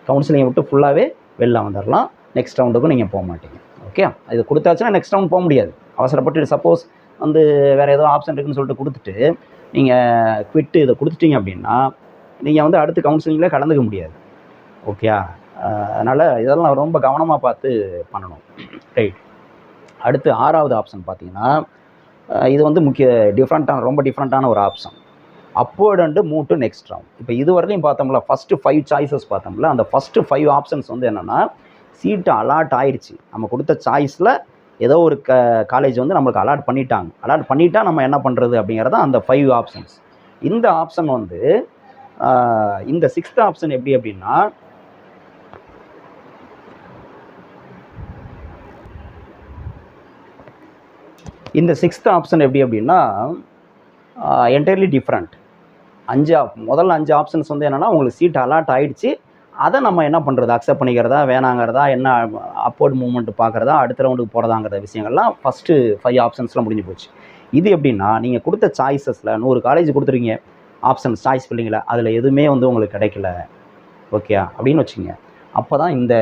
கவுன்சிலிங்கை விட்டு ஃபுல்லாகவே வெளில வந்துடலாம். நெக்ஸ்ட் ரவுண்டுக்கும் நீங்கள் போக மாட்டீங்க. ஓகே, இது கொடுத்தாச்சுன்னா நெக்ஸ்ட் ரவுண்ட் போக முடியாது. அவசரப்பட்டு சப்போஸ் வந்து வேறு ஏதோ ஆப்ஷன் இருக்குதுன்னு சொல்லிட்டு கொடுத்துட்டு நீங்கள் குவிட்டு இதை கொடுத்துட்டீங்க அப்படின்னா நீங்கள் வந்து அடுத்து கவுன்சிலிங்கில் கலந்துக்க முடியாது. ஓகே, அதனால் இதெல்லாம் ரொம்ப கவனமாக பார்த்து பண்ணணும். ரைட். அடுத்து 6வது ஆப்ஷன் பார்த்தீங்கன்னா, இது வந்து ரொம்ப டிஃப்ரெண்ட்டான ஒரு option. Upward and move to next round. இப்போ இது வரையிலையும் பார்த்தோம்ல, ஃபஸ்ட்டு 5 சாய்ஸஸ் பார்த்தோம்ல, அந்த ஃபஸ்ட்டு 5 ஆப்ஷன்ஸ் வந்து என்னென்னா, சீட்டு அலாட் ஆயிடுச்சு. நம்ம கொடுத்த சாய்ஸில் ஏதோ ஒரு காலேஜ் வந்து நம்மளுக்கு அலாட் பண்ணிட்டாங்க. அலாட் பண்ணிட்டா நம்ம என்ன பண்ணுறது அப்படிங்கிறத அந்த 5 ஆப்ஷன்ஸ். இந்த ஆப்ஷன் வந்து இந்த 6th ஆப்ஷன் எப்படி அப்படின்னா, இந்த 6th ஆப்ஷன் எப்படி அப்படின்னா என்டையர்லி டிஃப்ரெண்ட். முதல்ல 5 ஆப்ஷன்ஸ் வந்து என்னென்னா, உங்களுக்கு சீட் அலாட் ஆகிடுச்சு. அதை நம்ம என்ன பண்ணுறது, அக்செப்ட் பண்ணிக்கிறதா வேணாங்கிறதா, என்ன அப்வர்ட் மூவ்மெண்ட் பார்க்குறதா, அடுத்த ரவுண்டுக்கு போகிறதாங்கிற விஷயங்கள்லாம் ஃபஸ்ட்டு 5 ஆப்ஷன்ஸில் முடிஞ்சு போச்சு. இது எப்படின்னா, நீங்கள் கொடுத்த சாய்ஸஸில் 100 காலேஜ் கொடுத்துருக்கீங்க ஆப்ஷன்ஸ் சாய்ஸ் ஃபில்லிங்கில், அதில் எதுவுமே வந்து உங்களுக்கு கிடைக்கல. ஓகே அப்படின்னு வச்சுங்க, அப்போ தான் இந்த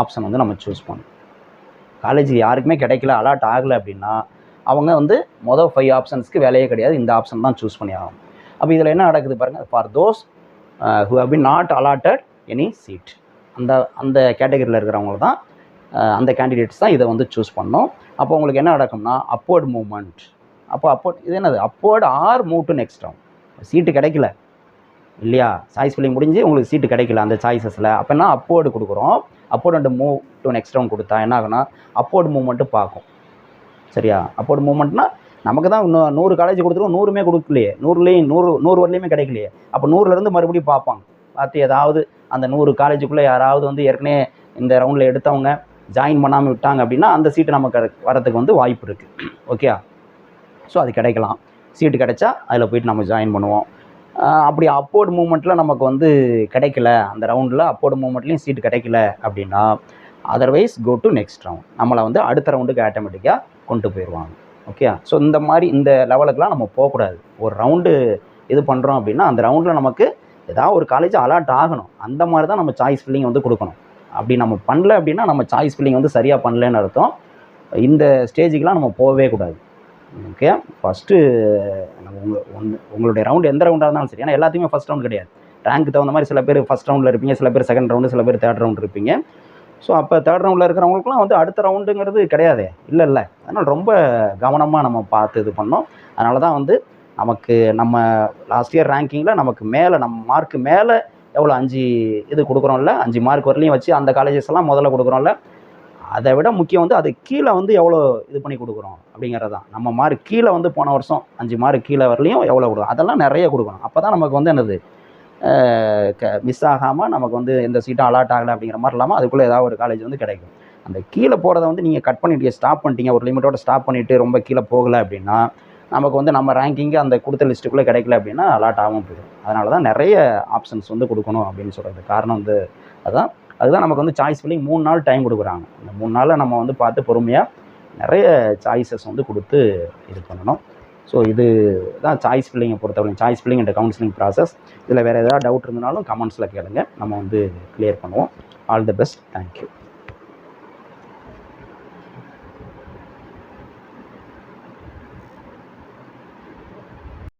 ஆப்ஷன் வந்து நம்ம சூஸ் பண்ணணும். காலேஜ் யாருக்குமே கிடைக்கல, அலாட் ஆகலை அப்படின்னா அவங்க வந்து மொதல் 5 ஆப்ஷன்ஸ்க்கு வேலையே கிடையாது, இந்த ஆப்ஷன் தான் சூஸ் பண்ணி ஆகணும். அப்போ இதில் என்ன நடக்குது பாருங்கள், for those who have been not allotted any seat, அந்த கேட்டகரியில் இருக்கிறவங்க தான், அந்த கேண்டிடேட்ஸ் தான் இதை வந்து சூஸ் பண்ணோம். அப்போ உங்களுக்கு என்ன நடக்கும்னா, அப்வர்ட் மூவ்மெண்ட். அப்போ இது என்னது, upward or move to next round. Seat கிடைக்கல இல்லையா, சாய்ஸ் ஃபில்லிங் முடிஞ்சு உங்களுக்கு சீட்டு கிடைக்கல அந்த சாய்ஸஸில், அப்போனா அப்வர்டு கொடுக்குறோம். Upward and move to next round கொடுத்தா என்ன ஆகுனா, அப்வர்ட் மூவ்மெண்ட்டு பார்க்கும். சரியா, அப்வர்ட் மூவ்மெண்ட்னா நமக்கு தான் 100 காலேஜ் கொடுத்துருவோம், 100மே கொடுக்கலையே, 100 வரலையுமே கிடைக்கலையே. அப்போ 100லேருந்து மறுபடியும் பார்ப்பாங்க. பார்த்து ஏதாவது அந்த 100 காலேஜுக்குள்ளே யாராவது வந்து ஏற்கனவே இந்த ரவுண்டில் எடுத்தவங்க ஜாயின் பண்ணாமல் விட்டாங்க அப்படின்னா அந்த சீட்டு நமக்கு வரத்துக்கு வந்து வாய்ப்பு இருக்குது. ஓகே, ஸோ அது கிடைக்கலாம். சீட்டு கிடைச்சா அதில் போய்ட்டு நம்ம ஜாயின் பண்ணுவோம். அப்படி அப்வர்ட் மூவ்மெண்ட்டில் நமக்கு வந்து கிடைக்கல, அந்த ரவுண்டில் அப்வர்ட் மூவ்மெண்ட்லேயும் சீட்டு கிடைக்கல அப்படின்னா, otherwise go to next round, நம்மளை வந்து அடுத்த ரவுண்டுக்கு ஆட்டோமேட்டிக்காக கொண்டு போயிடுவாங்க. ஓகே, ஸோ இந்த மாதிரி இந்த லெவலுக்குலாம் நம்ம போகக்கூடாது. ஒரு ரவுண்டு இது பண்ணுறோம் அப்படின்னா அந்த ரவுண்டில் நமக்கு ஏதாவது ஒரு காலேஜ் அலாட் ஆகணும். அந்த மாதிரி தான் நம்ம சாய்ஸ் ஃபில்லிங் வந்து கொடுக்கணும். அப்படி நம்ம பண்ணல அப்படின்னா நம்ம சாய்ஸ் ஃபில்லிங் வந்து சரியாக பண்ணலன்னு அர்த்தம். இந்த ஸ்டேஜுக்கெலாம் நம்ம போகவே கூடாது. ஓகே, ஃபஸ்ட்டு உங்களுடைய ரவுண்டு எந்த ரவுண்டாக இருந்தாலும் சரி, ஏன்னா எல்லாத்தையுமே ஃபஸ்ட் ரவுண்ட் கிடையாது. ரேங்க்கு தகுந்த மாதிரி சில பேர் ஃபஸ்ட் ரவுண்டில் இருப்பீங்க, சில பேர் செகண்ட் ரவுண்டு, சில பேர் தேர்ட் ரவுண்டு இருப்பீங்க. ஸோ அப்போ தேர்ட் ரவுண்டில் இருக்கிறவங்களுக்குலாம் வந்து அடுத்த ரவுண்டுங்கிறது கிடையாதே, இல்லை. அதனால் ரொம்ப கவனமாக நம்ம பார்த்து இது பண்ணோம். அதனால தான் வந்து நமக்கு நம்ம லாஸ்ட் இயர் ரேங்கிங்கில் நமக்கு மேலே நம்ம மார்க்கு மேலே எவ்வளோ 5 இது கொடுக்குறோம்ல, 5 மார்க் வரலையும் வச்சு அந்த காலேஜஸ் எல்லாம் முதல்ல கொடுக்குறோம்ல, அதை விட முக்கியம் வந்து அது கீழே வந்து எவ்வளோ இது பண்ணி கொடுக்குறோம் அப்படிங்கிறது தான். நம்ம மார்க் கீழே வந்து போன வருஷம் 5 மார்க் கீழே வரலையும் எவ்வளோ கொடுக்கும், அதெல்லாம் நிறைய கொடுக்கணும். அப்போ தான் நமக்கு வந்து என்னது மிஸ் ஆகாமல் நமக்கு வந்து எந்த சீட்டும் அலாட் ஆகலை அப்படிங்கிற மாதிரி இல்லாமல் அதுக்குள்ளே ஏதாவது ஒரு காலேஜ் வந்து கிடைக்கும். அந்த கீழே போகிறத வந்து நீங்கள் கட் பண்ணிட்டு ஸ்டாப் பண்ணிட்டீங்க, ஒரு லிமிட்டோட ஸ்டாப் பண்ணிவிட்டு ரொம்ப கீழே போகலை அப்படின்னா நமக்கு வந்து நம்ம ரேங்கிங்கு அந்த கொடுத்த லிஸ்ட்டுக்குள்ளே கிடைக்கல அப்படின்னா அலாட் ஆகாமல் போயிடும். அதனால தான் நிறைய ஆப்ஷன்ஸ் வந்து கொடுக்கணும் அப்படின்னு சொல்கிறது காரணம் வந்து அதுதான் நமக்கு வந்து சாய்ஸ் ஃபில்லிங் 3 நாள் டைம் கொடுக்குறாங்க. அந்த 3 நாளில் நம்ம வந்து பார்த்து பொறுமையாக நிறைய சாய்ஸஸ் வந்து கொடுத்து இது பண்ணணும். ஸோ இது தான் சாய்ஸ் ஃபில்லிங்கை பொறுத்தவரைக்கும், choice filling and counselling process. இதில் வேறு ஏதாவது டவுட் இருந்தாலும் கமெண்ட்ஸில் கேளுங்க, நம்ம வந்து கிளியர் பண்ணுவோம். All the best, thank you.